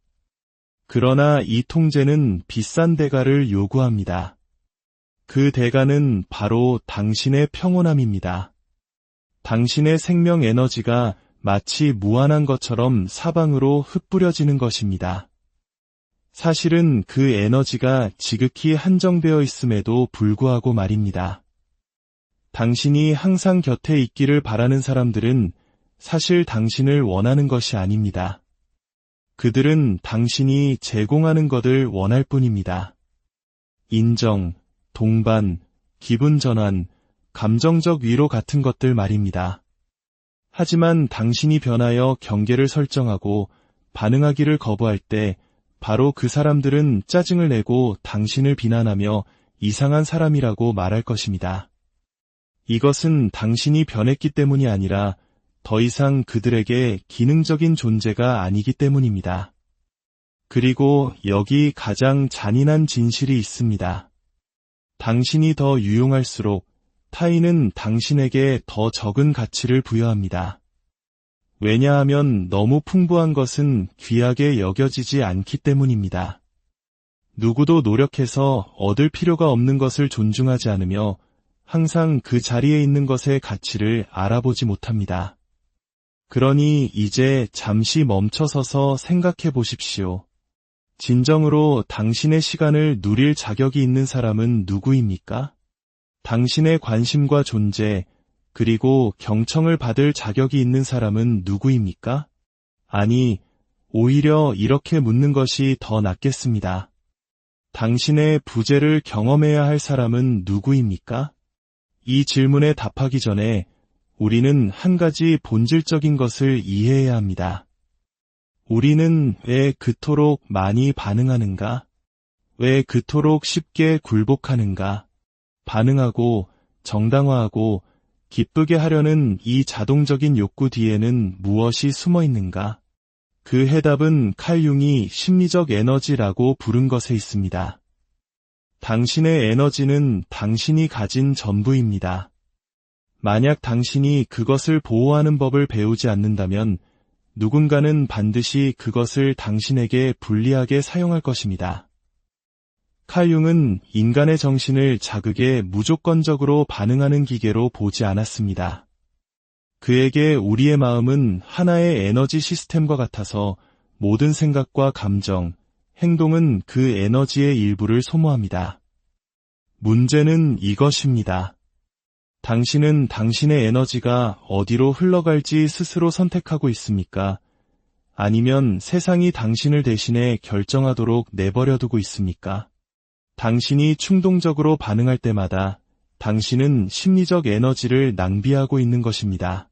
그러나 이 통제는 비싼 대가를 요구합니다. 그 대가는 바로 당신의 평온함입니다. 당신의 생명 에너지가 마치 무한한 것처럼 사방으로 흩뿌려지는 것입니다. 사실은 그 에너지가 지극히 한정되어 있음에도 불구하고 말입니다. 당신이 항상 곁에 있기를 바라는 사람들은 사실 당신을 원하는 것이 아닙니다. 그들은 당신이 제공하는 것을 원할 뿐입니다. 인정, 동반, 기분 전환, 감정적 위로 같은 것들 말입니다. 하지만 당신이 변하여 경계를 설정하고 반응하기를 거부할 때 바로 그 사람들은 짜증을 내고 당신을 비난하며 이상한 사람이라고 말할 것입니다. 이것은 당신이 변했기 때문이 아니라 더 이상 그들에게 기능적인 존재가 아니기 때문입니다. 그리고 여기 가장 잔인한 진실이 있습니다. 당신이 더 유용할수록 타인은 당신에게 더 적은 가치를 부여합니다. 왜냐하면 너무 풍부한 것은 귀하게 여겨지지 않기 때문입니다. 누구도 노력해서 얻을 필요가 없는 것을 존중하지 않으며 항상 그 자리에 있는 것의 가치를 알아보지 못합니다. 그러니 이제 잠시 멈춰서서 생각해 보십시오. 진정으로 당신의 시간을 누릴 자격이 있는 사람은 누구입니까? 당신의 관심과 존재, 그리고 경청을 받을 자격이 있는 사람은 누구입니까? 아니, 오히려 이렇게 묻는 것이 더 낫겠습니다. 당신의 부재를 경험해야 할 사람은 누구입니까? 이 질문에 답하기 전에 우리는 한 가지 본질적인 것을 이해해야 합니다. 우리는 왜 그토록 많이 반응하는가? 왜 그토록 쉽게 굴복하는가? 반응하고 정당화하고 기쁘게 하려는 이 자동적인 욕구 뒤에는 무엇이 숨어 있는가? 그 해답은 칼 융이 심리적 에너지라고 부른 것에 있습니다. 당신의 에너지는 당신이 가진 전부입니다. 만약 당신이 그것을 보호하는 법을 배우지 않는다면 누군가는 반드시 그것을 당신에게 불리하게 사용할 것입니다. 칼 융은 인간의 정신을 자극에 무조건적으로 반응하는 기계로 보지 않았습니다. 그에게 우리의 마음은 하나의 에너지 시스템과 같아서 모든 생각과 감정, 행동은 그 에너지의 일부를 소모합니다. 문제는 이것입니다. 당신은 당신의 에너지가 어디로 흘러갈지 스스로 선택하고 있습니까? 아니면 세상이 당신을 대신해 결정하도록 내버려두고 있습니까? 당신이 충동적으로 반응할 때마다 당신은 심리적 에너지를 낭비하고 있는 것입니다.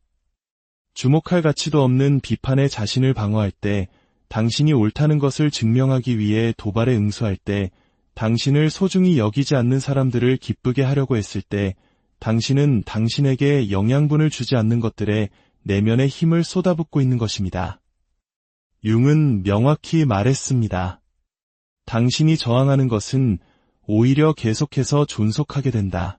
주목할 가치도 없는 비판에 자신을 방어할 때, 당신이 옳다는 것을 증명하기 위해 도발에 응수할 때, 당신을 소중히 여기지 않는 사람들을 기쁘게 하려고 했을 때, 당신은 당신에게 영양분을 주지 않는 것들에 내면의 힘을 쏟아붓고 있는 것입니다. 융은 명확히 말했습니다. 당신이 저항하는 것은 오히려 계속해서 존속하게 된다.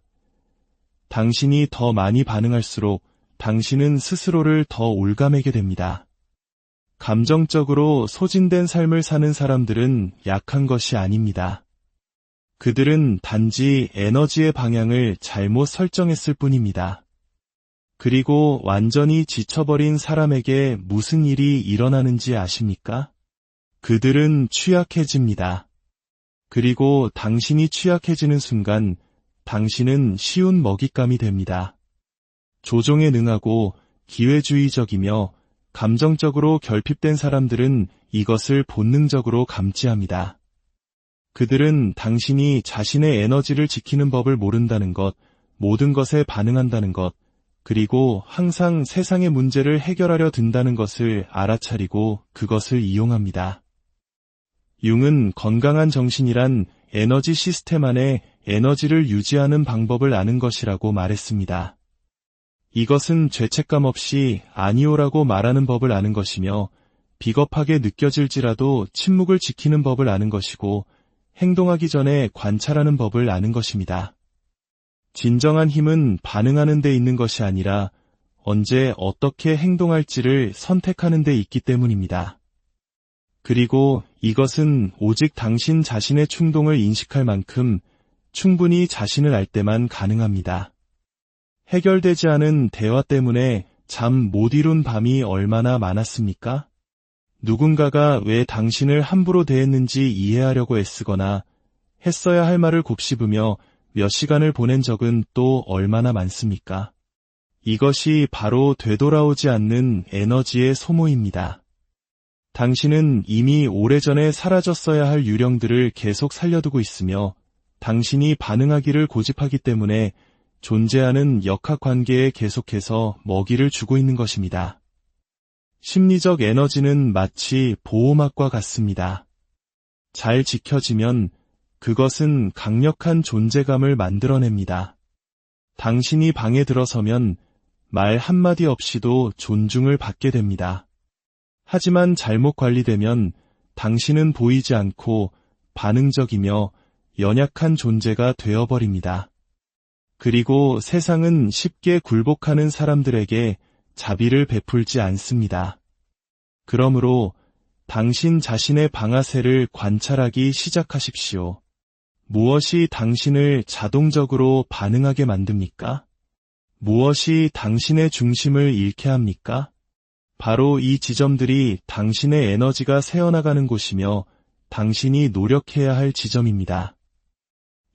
당신이 더 많이 반응할수록 당신은 스스로를 더 올가매게 됩니다. 감정적으로 소진된 삶을 사는 사람들은 약한 것이 아닙니다. 그들은 단지 에너지의 방향을 잘못 설정했을 뿐입니다. 그리고 완전히 지쳐버린 사람에게 무슨 일이 일어나는지 아십니까? 그들은 취약해집니다. 그리고 당신이 취약해지는 순간 당신은 쉬운 먹잇감이 됩니다. 조종에 능하고 기회주의적이며 감정적으로 결핍된 사람들은 이것을 본능적으로 감지합니다. 그들은 당신이 자신의 에너지를 지키는 법을 모른다는 것, 모든 것에 반응한다는 것, 그리고 항상 세상의 문제를 해결하려 든다는 것을 알아차리고 그것을 이용합니다. 융은 건강한 정신이란 에너지 시스템 안에 에너지를 유지하는 방법을 아는 것이라고 말했습니다. 이것은 죄책감 없이 아니오라고 말하는 법을 아는 것이며 비겁하게 느껴질지라도 침묵을 지키는 법을 아는 것이고 행동하기 전에 관찰하는 법을 아는 것입니다. 진정한 힘은 반응하는 데 있는 것이 아니라 언제 어떻게 행동할지를 선택하는 데 있기 때문입니다. 그리고 이것은 오직 당신 자신의 충동을 인식할 만큼 충분히 자신을 알 때만 가능합니다. 해결되지 않은 대화 때문에 잠 못 이룬 밤이 얼마나 많았습니까? 누군가가 왜 당신을 함부로 대했는지 이해하려고 애쓰거나 했어야 할 말을 곱씹으며 몇 시간을 보낸 적은 또 얼마나 많습니까? 이것이 바로 되돌아오지 않는 에너지의 소모입니다. 당신은 이미 오래전에 사라졌어야 할 유령들을 계속 살려두고 있으며 당신이 반응하기를 고집하기 때문에 존재하는 역학관계에 계속해서 먹이를 주고 있는 것입니다. 심리적 에너지는 마치 보호막과 같습니다. 잘 지켜지면 그것은 강력한 존재감을 만들어냅니다. 당신이 방에 들어서면 말 한마디 없이도 존중을 받게 됩니다. 하지만 잘못 관리되면 당신은 보이지 않고 반응적이며 연약한 존재가 되어버립니다. 그리고 세상은 쉽게 굴복하는 사람들에게 자비를 베풀지 않습니다. 그러므로 당신 자신의 방아쇠를 관찰하기 시작하십시오. 무엇이 당신을 자동적으로 반응하게 만듭니까? 무엇이 당신의 중심을 잃게 합니까? 바로 이 지점들이 당신의 에너지가 새어나가는 곳이며 당신이 노력해야 할 지점입니다.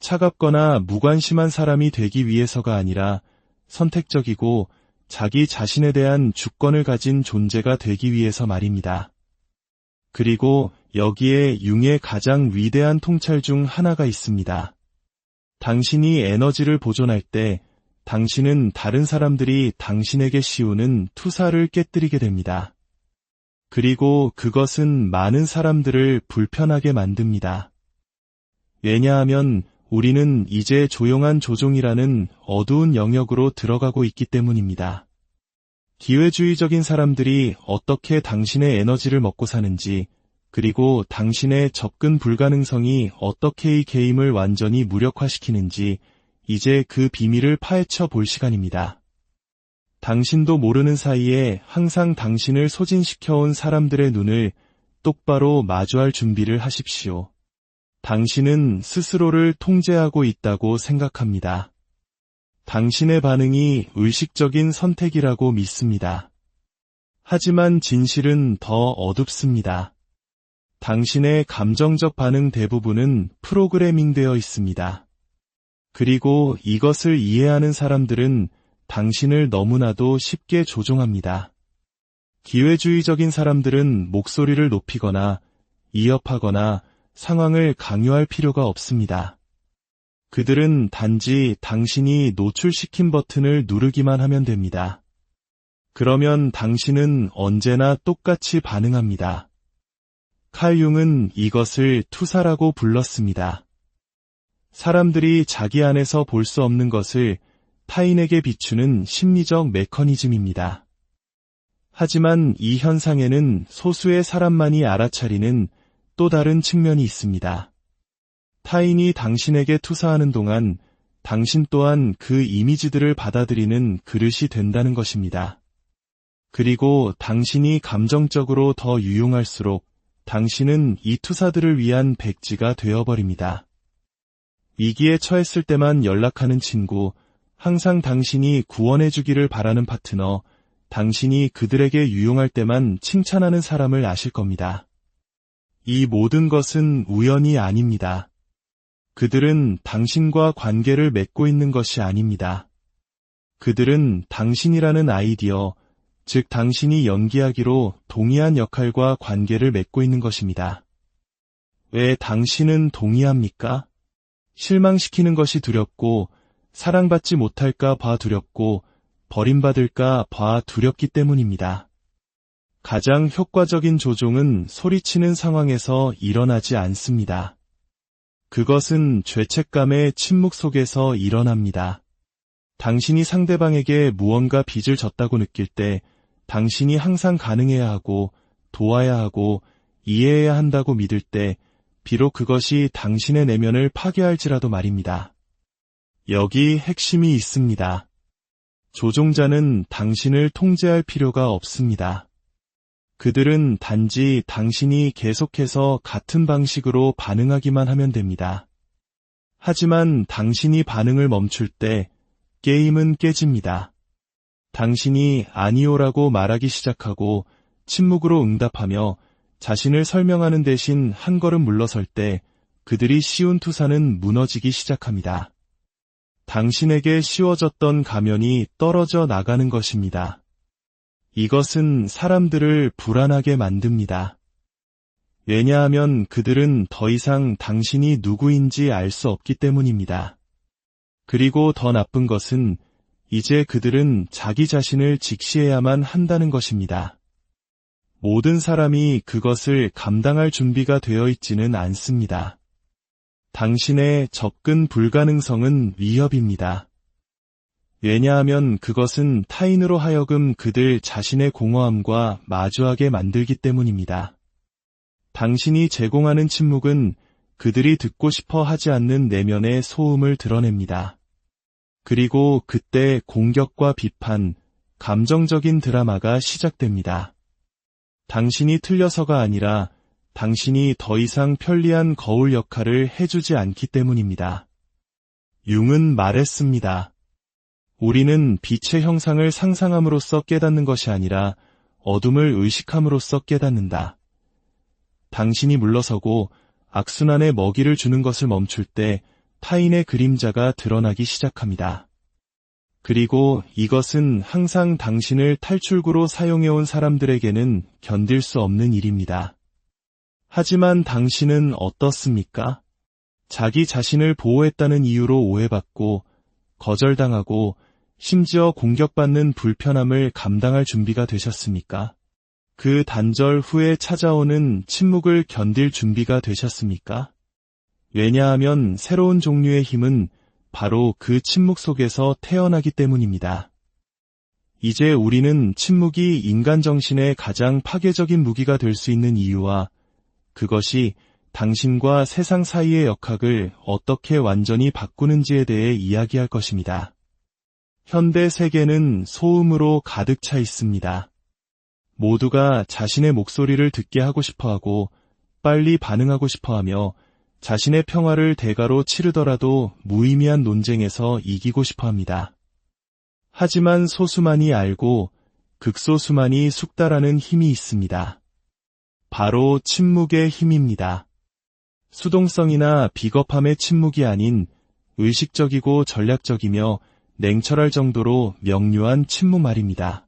차갑거나 무관심한 사람이 되기 위해서가 아니라 선택적이고 자기 자신에 대한 주권을 가진 존재가 되기 위해서 말입니다. 그리고 여기에 융의 가장 위대한 통찰 중 하나가 있습니다. 당신이 에너지를 보존할 때 당신은 다른 사람들이 당신에게 씌우는 투사를 깨뜨리게 됩니다. 그리고 그것은 많은 사람들을 불편하게 만듭니다. 왜냐하면 우리는 이제 조용한 조종이라는 어두운 영역으로 들어가고 있기 때문입니다. 기회주의적인 사람들이 어떻게 당신의 에너지를 먹고 사는지, 그리고 당신의 접근 불가능성이 어떻게 이 게임을 완전히 무력화시키는지 이제 그 비밀을 파헤쳐 볼 시간입니다. 당신도 모르는 사이에 항상 당신을 소진시켜온 사람들의 눈을 똑바로 마주할 준비를 하십시오. 당신은 스스로를 통제하고 있다고 생각합니다. 당신의 반응이 의식적인 선택이라고 믿습니다. 하지만 진실은 더 어둡습니다. 당신의 감정적 반응 대부분은 프로그래밍되어 있습니다. 그리고 이것을 이해하는 사람들은 당신을 너무나도 쉽게 조종합니다. 기회주의적인 사람들은 목소리를 높이거나 이협하거나 상황을 강요할 필요가 없습니다. 그들은 단지 당신이 노출시킨 버튼을 누르기만 하면 됩니다. 그러면 당신은 언제나 똑같이 반응합니다. 칼 융은 이것을 투사라고 불렀습니다. 사람들이 자기 안에서 볼 수 없는 것을 타인에게 비추는 심리적 메커니즘입니다. 하지만 이 현상에는 소수의 사람만이 알아차리는 또 다른 측면이 있습니다. 타인이 당신에게 투사하는 동안 당신 또한 그 이미지들을 받아들이는 그릇이 된다는 것입니다. 그리고 당신이 감정적으로 더 유용할수록 당신은 이 투사들을 위한 백지가 되어버립니다. 위기에 처했을 때만 연락하는 친구, 항상 당신이 구원해주기를 바라는 파트너, 당신이 그들에게 유용할 때만 칭찬하는 사람을 아실 겁니다. 이 모든 것은 우연이 아닙니다. 그들은 당신과 관계를 맺고 있는 것이 아닙니다. 그들은 당신이라는 아이디어, 즉 당신이 연기하기로 동의한 역할과 관계를 맺고 있는 것입니다. 왜 당신은 동의합니까? 실망시키는 것이 두렵고, 사랑받지 못할까 봐 두렵고, 버림받을까 봐 두렵기 때문입니다. 가장 효과적인 조종은 소리치는 상황에서 일어나지 않습니다. 그것은 죄책감의 침묵 속에서 일어납니다. 당신이 상대방에게 무언가 빚을 졌다고 느낄 때 당신이 항상 가능해야 하고 도와야 하고 이해해야 한다고 믿을 때 비록 그것이 당신의 내면을 파괴할지라도 말입니다. 여기 핵심이 있습니다. 조종자는 당신을 통제할 필요가 없습니다. 그들은 단지 당신이 계속해서 같은 방식으로 반응하기만 하면 됩니다. 하지만 당신이 반응을 멈출 때 게임은 깨집니다. 당신이 아니오라고 말하기 시작하고 침묵으로 응답하며 자신을 설명하는 대신 한 걸음 물러설 때 그들이 씌운 투사는 무너지기 시작합니다. 당신에게 씌워졌던 가면이 떨어져 나가는 것입니다. 이것은 사람들을 불안하게 만듭니다. 왜냐하면 그들은 더 이상 당신이 누구인지 알 수 없기 때문입니다. 그리고 더 나쁜 것은 이제 그들은 자기 자신을 직시해야만 한다는 것입니다. 모든 사람이 그것을 감당할 준비가 되어 있지는 않습니다. 당신의 접근 불가능성은 위협입니다. 왜냐하면 그것은 타인으로 하여금 그들 자신의 공허함과 마주하게 만들기 때문입니다. 당신이 제공하는 침묵은 그들이 듣고 싶어 하지 않는 내면의 소음을 드러냅니다. 그리고 그때 공격과 비판, 감정적인 드라마가 시작됩니다. 당신이 틀려서가 아니라 당신이 더 이상 편리한 거울 역할을 해주지 않기 때문입니다. 융은 말했습니다. 우리는 빛의 형상을 상상함으로써 깨닫는 것이 아니라 어둠을 의식함으로써 깨닫는다. 당신이 물러서고 악순환에 먹이를 주는 것을 멈출 때 타인의 그림자가 드러나기 시작합니다. 그리고 이것은 항상 당신을 탈출구로 사용해온 사람들에게는 견딜 수 없는 일입니다. 하지만 당신은 어떻습니까? 자기 자신을 보호했다는 이유로 오해받고 거절당하고 심지어 공격받는 불편함을 감당할 준비가 되셨습니까? 그 단절 후에 찾아오는 침묵을 견딜 준비가 되셨습니까? 왜냐하면 새로운 종류의 힘은 바로 그 침묵 속에서 태어나기 때문입니다. 이제 우리는 침묵이 인간 정신의 가장 파괴적인 무기가 될 수 있는 이유와 그것이 당신과 세상 사이의 역학을 어떻게 완전히 바꾸는지에 대해 이야기할 것입니다. 현대 세계는 소음으로 가득 차 있습니다. 모두가 자신의 목소리를 듣게 하고 싶어하고 빨리 반응하고 싶어하며 자신의 평화를 대가로 치르더라도 무의미한 논쟁에서 이기고 싶어합니다. 하지만 소수만이 알고 극소수만이 숙달하는 힘이 있습니다. 바로 침묵의 힘입니다. 수동성이나 비겁함의 침묵이 아닌 의식적이고 전략적이며 냉철할 정도로 명료한 침묵 말입니다.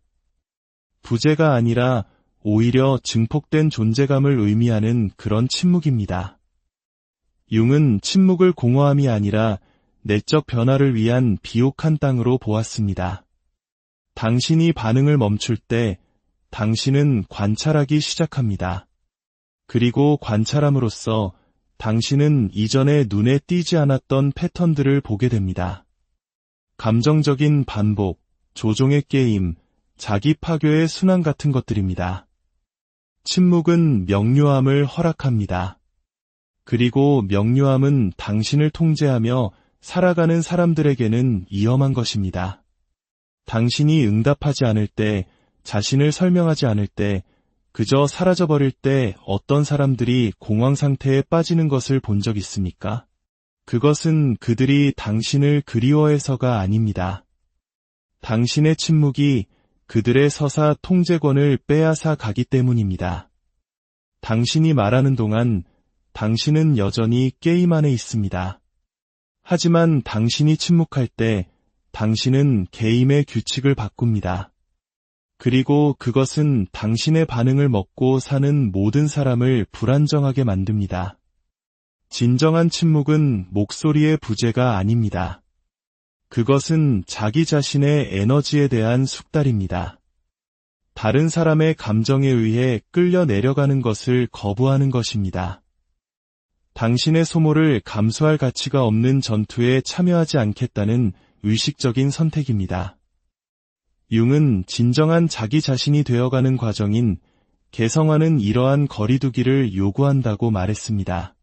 부재가 아니라 오히려 증폭된 존재감을 의미하는 그런 침묵입니다. 융은 침묵을 공허함이 아니라 내적 변화를 위한 비옥한 땅으로 보았습니다. 당신이 반응을 멈출 때 당신은 관찰하기 시작합니다. 그리고 관찰함으로써 당신은 이전에 눈에 띄지 않았던 패턴들을 보게 됩니다. 감정적인 반복, 조종의 게임, 자기 파괴의 순환 같은 것들입니다. 침묵은 명료함을 허락합니다. 그리고 명료함은 당신을 통제하며 살아가는 사람들에게는 위험한 것입니다. 당신이 응답하지 않을 때, 자신을 설명하지 않을 때, 그저 사라져버릴 때 어떤 사람들이 공황 상태에 빠지는 것을 본 적 있습니까? 그것은 그들이 당신을 그리워해서가 아닙니다. 당신의 침묵이 그들의 서사 통제권을 빼앗아 가기 때문입니다. 당신이 말하는 동안 당신은 여전히 게임 안에 있습니다. 하지만 당신이 침묵할 때 당신은 게임의 규칙을 바꿉니다. 그리고 그것은 당신의 반응을 먹고 사는 모든 사람을 불안정하게 만듭니다. 진정한 침묵은 목소리의 부재가 아닙니다. 그것은 자기 자신의 에너지에 대한 숙달입니다. 다른 사람의 감정에 의해 끌려 내려가는 것을 거부하는 것입니다. 당신의 소모를 감수할 가치가 없는 전투에 참여하지 않겠다는 의식적인 선택입니다. 융은 진정한 자기 자신이 되어가는 과정인 개성화는 이러한 거리두기를 요구한다고 말했습니다.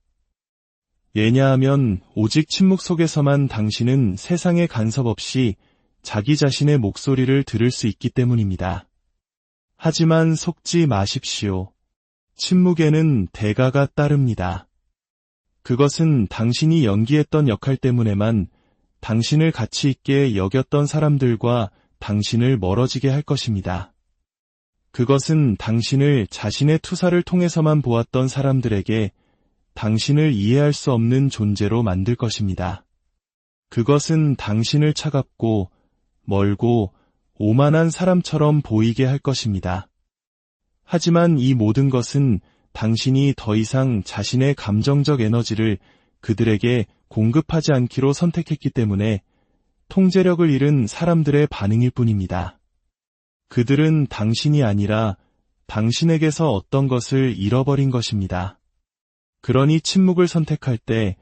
왜냐하면 오직 침묵 속에서만 당신은 세상의 간섭 없이 자기 자신의 목소리를 들을 수 있기 때문입니다. 하지만 속지 마십시오. 침묵에는 대가가 따릅니다. 그것은 당신이 연기했던 역할 때문에만 당신을 가치 있게 여겼던 사람들과 당신을 멀어지게 할 것입니다. 그것은 당신을 자신의 투사를 통해서만 보았던 사람들에게 당신을 이해할 수 없는 존재로 만들 것입니다. 그것은 당신을 차갑고 멀고 오만한 사람처럼 보이게 할 것입니다. 하지만 이 모든 것은 당신이 더 이상 자신의 감정적 에너지를 그들에게 공급하지 않기로 선택했기 때문에 통제력을 잃은 사람들의 반응일 뿐입니다. 그들은 당신이 아니라 당신에게서 어떤 것을 잃어버린 것입니다. 그러니 침묵을 선택할 때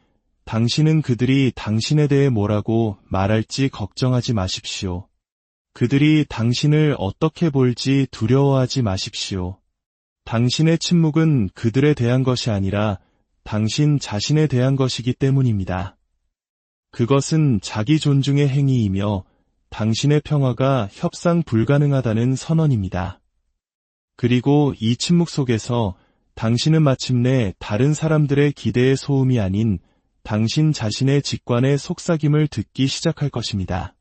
당신은 그들이 당신에 대해 뭐라고 말할지 걱정하지 마십시오. 그들이 당신을 어떻게 볼지 두려워하지 마십시오. 당신의 침묵은 그들에 대한 것이 아니라 당신 자신에 대한 것이기 때문입니다. 그것은 자기 존중의 행위이며 당신의 평화가 협상 불가능하다는 선언입니다. 그리고 이 침묵 속에서 당신은 마침내 다른 사람들의 기대의 소음이 아닌 당신 자신의 직관의 속삭임을 듣기 시작할 것입니다.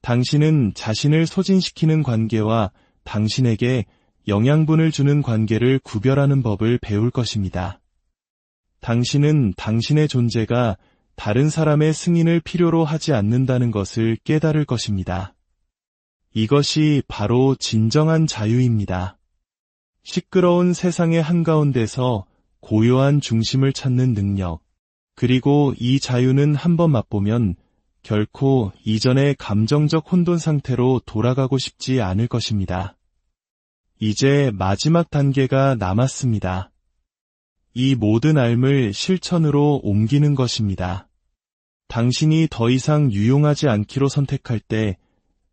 당신은 자신을 소진시키는 관계와 당신에게 영양분을 주는 관계를 구별하는 법을 배울 것입니다. 당신은 당신의 존재가 다른 사람의 승인을 필요로 하지 않는다는 것을 깨달을 것입니다. 이것이 바로 진정한 자유입니다. 시끄러운 세상의 한가운데서 고요한 중심을 찾는 능력, 그리고 이 자유는 한번 맛보면 결코 이전의 감정적 혼돈 상태로 돌아가고 싶지 않을 것입니다. 이제 마지막 단계가 남았습니다. 이 모든 삶을 실천으로 옮기는 것입니다. 당신이 더 이상 유용하지 않기로 선택할 때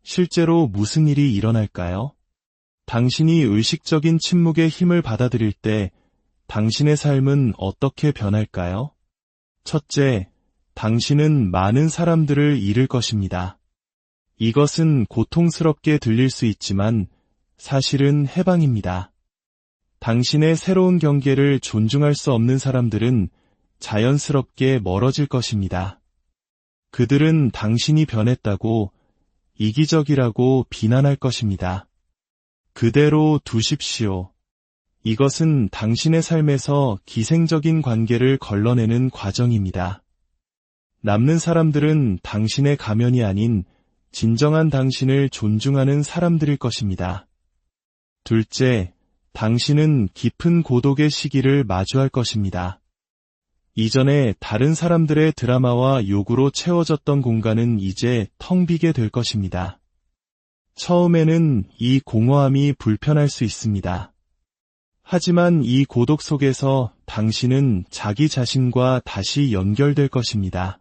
실제로 무슨 일이 일어날까요? 당신이 의식적인 침묵의 힘을 받아들일 때 당신의 삶은 어떻게 변할까요? 첫째, 당신은 많은 사람들을 잃을 것입니다. 이것은 고통스럽게 들릴 수 있지만 사실은 해방입니다. 당신의 새로운 경계를 존중할 수 없는 사람들은 자연스럽게 멀어질 것입니다. 그들은 당신이 변했다고, 이기적이라고 비난할 것입니다. 그대로 두십시오. 이것은 당신의 삶에서 기생적인 관계를 걸러내는 과정입니다. 남는 사람들은 당신의 가면이 아닌 진정한 당신을 존중하는 사람들일 것입니다. 둘째, 당신은 깊은 고독의 시기를 마주할 것입니다. 이전에 다른 사람들의 드라마와 요구로 채워졌던 공간은 이제 텅 비게 될 것입니다. 처음에는 이 공허함이 불편할 수 있습니다. 하지만 이 고독 속에서 당신은 자기 자신과 다시 연결될 것입니다.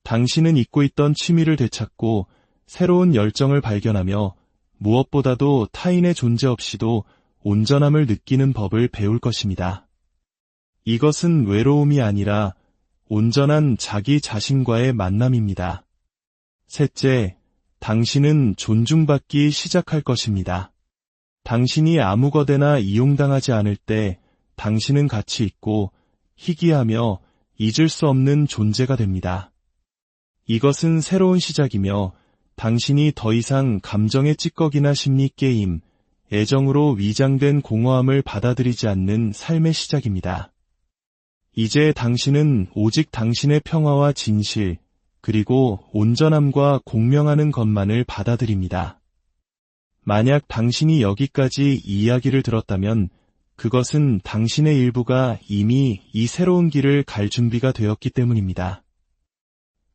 당신은 잊고 있던 취미를 되찾고 새로운 열정을 발견하며 무엇보다도 타인의 존재 없이도 온전함을 느끼는 법을 배울 것입니다. 이것은 외로움이 아니라 온전한 자기 자신과의 만남입니다. 셋째, 당신은 존중받기 시작할 것입니다. 당신이 아무 거대나 이용당하지 않을 때 당신은 가치 있고 희귀하며 잊을 수 없는 존재가 됩니다. 이것은 새로운 시작이며 당신이 더 이상 감정의 찌꺼기나 심리 게임, 애정으로 위장된 공허함을 받아들이지 않는 삶의 시작입니다. 이제 당신은 오직 당신의 평화와 진실, 그리고 온전함과 공명하는 것만을 받아들입니다. 만약 당신이 여기까지 이 이야기를 들었다면 그것은 당신의 일부가 이미 이 새로운 길을 갈 준비가 되었기 때문입니다.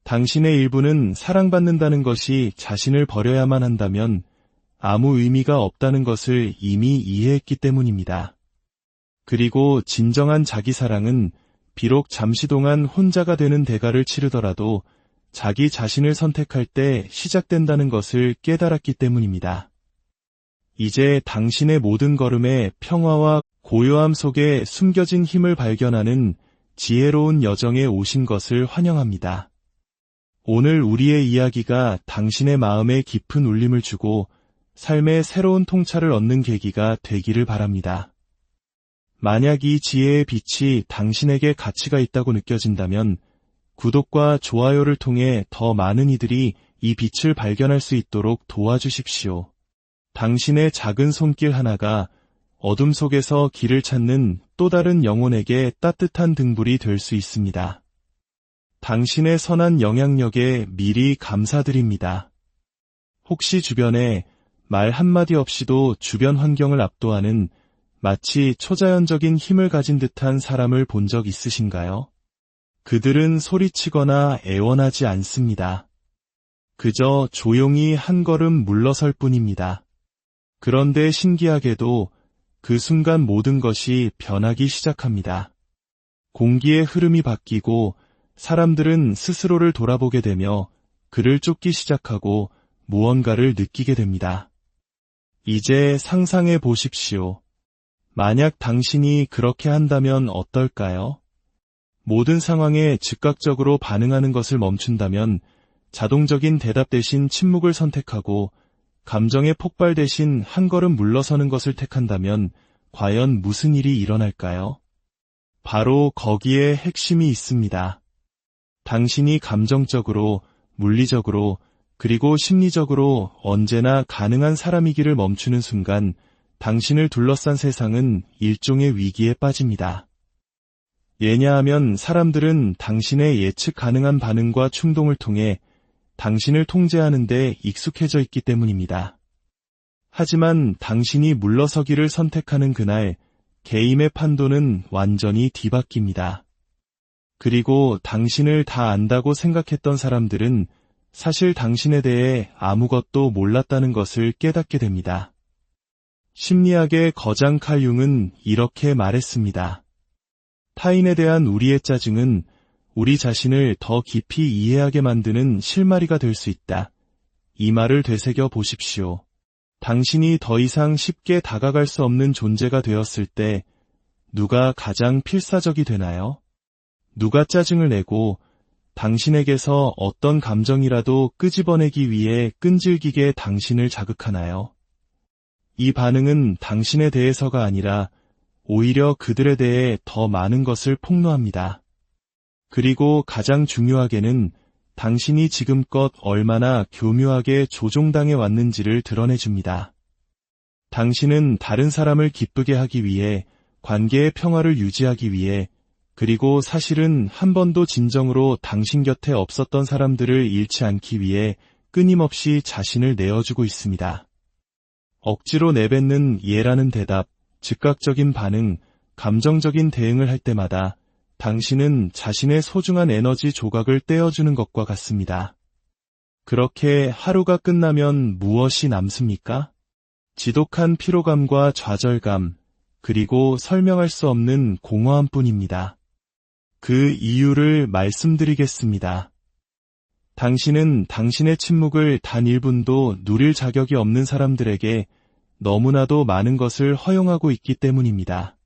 당신의 일부는 사랑받는다는 것이 자신을 버려야만 한다면 아무 의미가 없다는 것을 이미 이해했기 때문입니다. 그리고 진정한 자기 사랑은 비록 잠시 동안 혼자가 되는 대가를 치르더라도 자기 자신을 선택할 때 시작된다는 것을 깨달았기 때문입니다. 이제 당신의 모든 걸음에 평화와 고요함 속에 숨겨진 힘을 발견하는 지혜로운 여정에 오신 것을 환영합니다. 오늘 우리의 이야기가 당신의 마음에 깊은 울림을 주고 삶의 새로운 통찰을 얻는 계기가 되기를 바랍니다. 만약 이 지혜의 빛이 당신에게 가치가 있다고 느껴진다면 구독과 좋아요를 통해 더 많은 이들이 이 빛을 발견할 수 있도록 도와주십시오. 당신의 작은 손길 하나가 어둠 속에서 길을 찾는 또 다른 영혼에게 따뜻한 등불이 될 수 있습니다. 당신의 선한 영향력에 미리 감사드립니다. 혹시 주변에 말 한마디 없이도 주변 환경을 압도하는 마치 초자연적인 힘을 가진 듯한 사람을 본 적 있으신가요? 그들은 소리치거나 애원하지 않습니다. 그저 조용히 한 걸음 물러설 뿐입니다. 그런데 신기하게도 그 순간 모든 것이 변하기 시작합니다. 공기의 흐름이 바뀌고 사람들은 스스로를 돌아보게 되며 그를 쫓기 시작하고 무언가를 느끼게 됩니다. 이제 상상해 보십시오. 만약 당신이 그렇게 한다면 어떨까요? 모든 상황에 즉각적으로 반응하는 것을 멈춘다면 자동적인 대답 대신 침묵을 선택하고 감정의 폭발 대신 한 걸음 물러서는 것을 택한다면 과연 무슨 일이 일어날까요? 바로 거기에 핵심이 있습니다. 당신이 감정적으로, 물리적으로, 그리고 심리적으로 언제나 가능한 사람이기를 멈추는 순간 당신을 둘러싼 세상은 일종의 위기에 빠집니다. 왜냐하면 사람들은 당신의 예측 가능한 반응과 충동을 통해 당신을 통제하는 데 익숙해져 있기 때문입니다. 하지만 당신이 물러서기를 선택하는 그날 개인의 판도는 완전히 뒤바뀝니다. 그리고 당신을 다 안다고 생각했던 사람들은 사실 당신에 대해 아무것도 몰랐다는 것을 깨닫게 됩니다. 심리학의 거장 칼 융은 이렇게 말했습니다. 타인에 대한 우리의 짜증은 우리 자신을 더 깊이 이해하게 만드는 실마리가 될 수 있다. 이 말을 되새겨 보십시오. 당신이 더 이상 쉽게 다가갈 수 없는 존재가 되었을 때 누가 가장 필사적이 되나요? 누가 짜증을 내고 당신에게서 어떤 감정이라도 끄집어내기 위해 끈질기게 당신을 자극하나요? 이 반응은 당신에 대해서가 아니라 오히려 그들에 대해 더 많은 것을 폭로합니다. 그리고 가장 중요하게는 당신이 지금껏 얼마나 교묘하게 조종당해 왔는지를 드러내줍니다. 당신은 다른 사람을 기쁘게 하기 위해, 관계의 평화를 유지하기 위해, 그리고 사실은 한 번도 진정으로 당신 곁에 없었던 사람들을 잃지 않기 위해 끊임없이 자신을 내어주고 있습니다. 억지로 내뱉는 예라는 대답, 즉각적인 반응, 감정적인 대응을 할 때마다 당신은 자신의 소중한 에너지 조각을 떼어주는 것과 같습니다. 그렇게 하루가 끝나면 무엇이 남습니까? 지독한 피로감과 좌절감, 그리고 설명할 수 없는 공허함뿐입니다. 그 이유를 말씀드리겠습니다. 당신은 당신의 침묵을 단 1분도 누릴 자격이 없는 사람들에게 너무나도 많은 것을 허용하고 있기 때문입니다.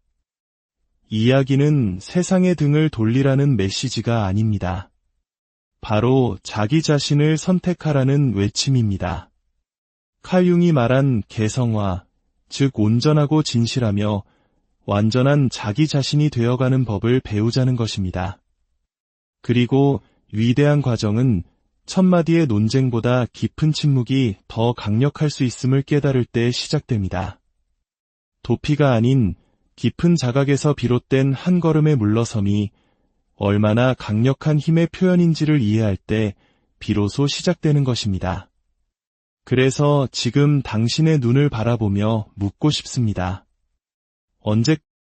이야기는 세상의 등을 돌리라는 메시지가 아닙니다. 바로 자기 자신을 선택하라는 외침입니다. 칼 융이 말한 개성화, 즉 온전하고 진실하며 완전한 자기 자신이 되어가는 법을 배우자는 것입니다. 그리고 위대한 과정은 천마디의 논쟁보다 깊은 침묵이 더 강력할 수 있음을 깨달을 때 시작됩니다. 도피가 아닌 깊은 자각에서 비롯된 한 걸음의 물러섬이 얼마나 강력한 힘의 표현인지를 이해할 때 비로소 시작되는 것입니다. 그래서 지금 당신의 눈을 바라보며 묻고 싶습니다. 언제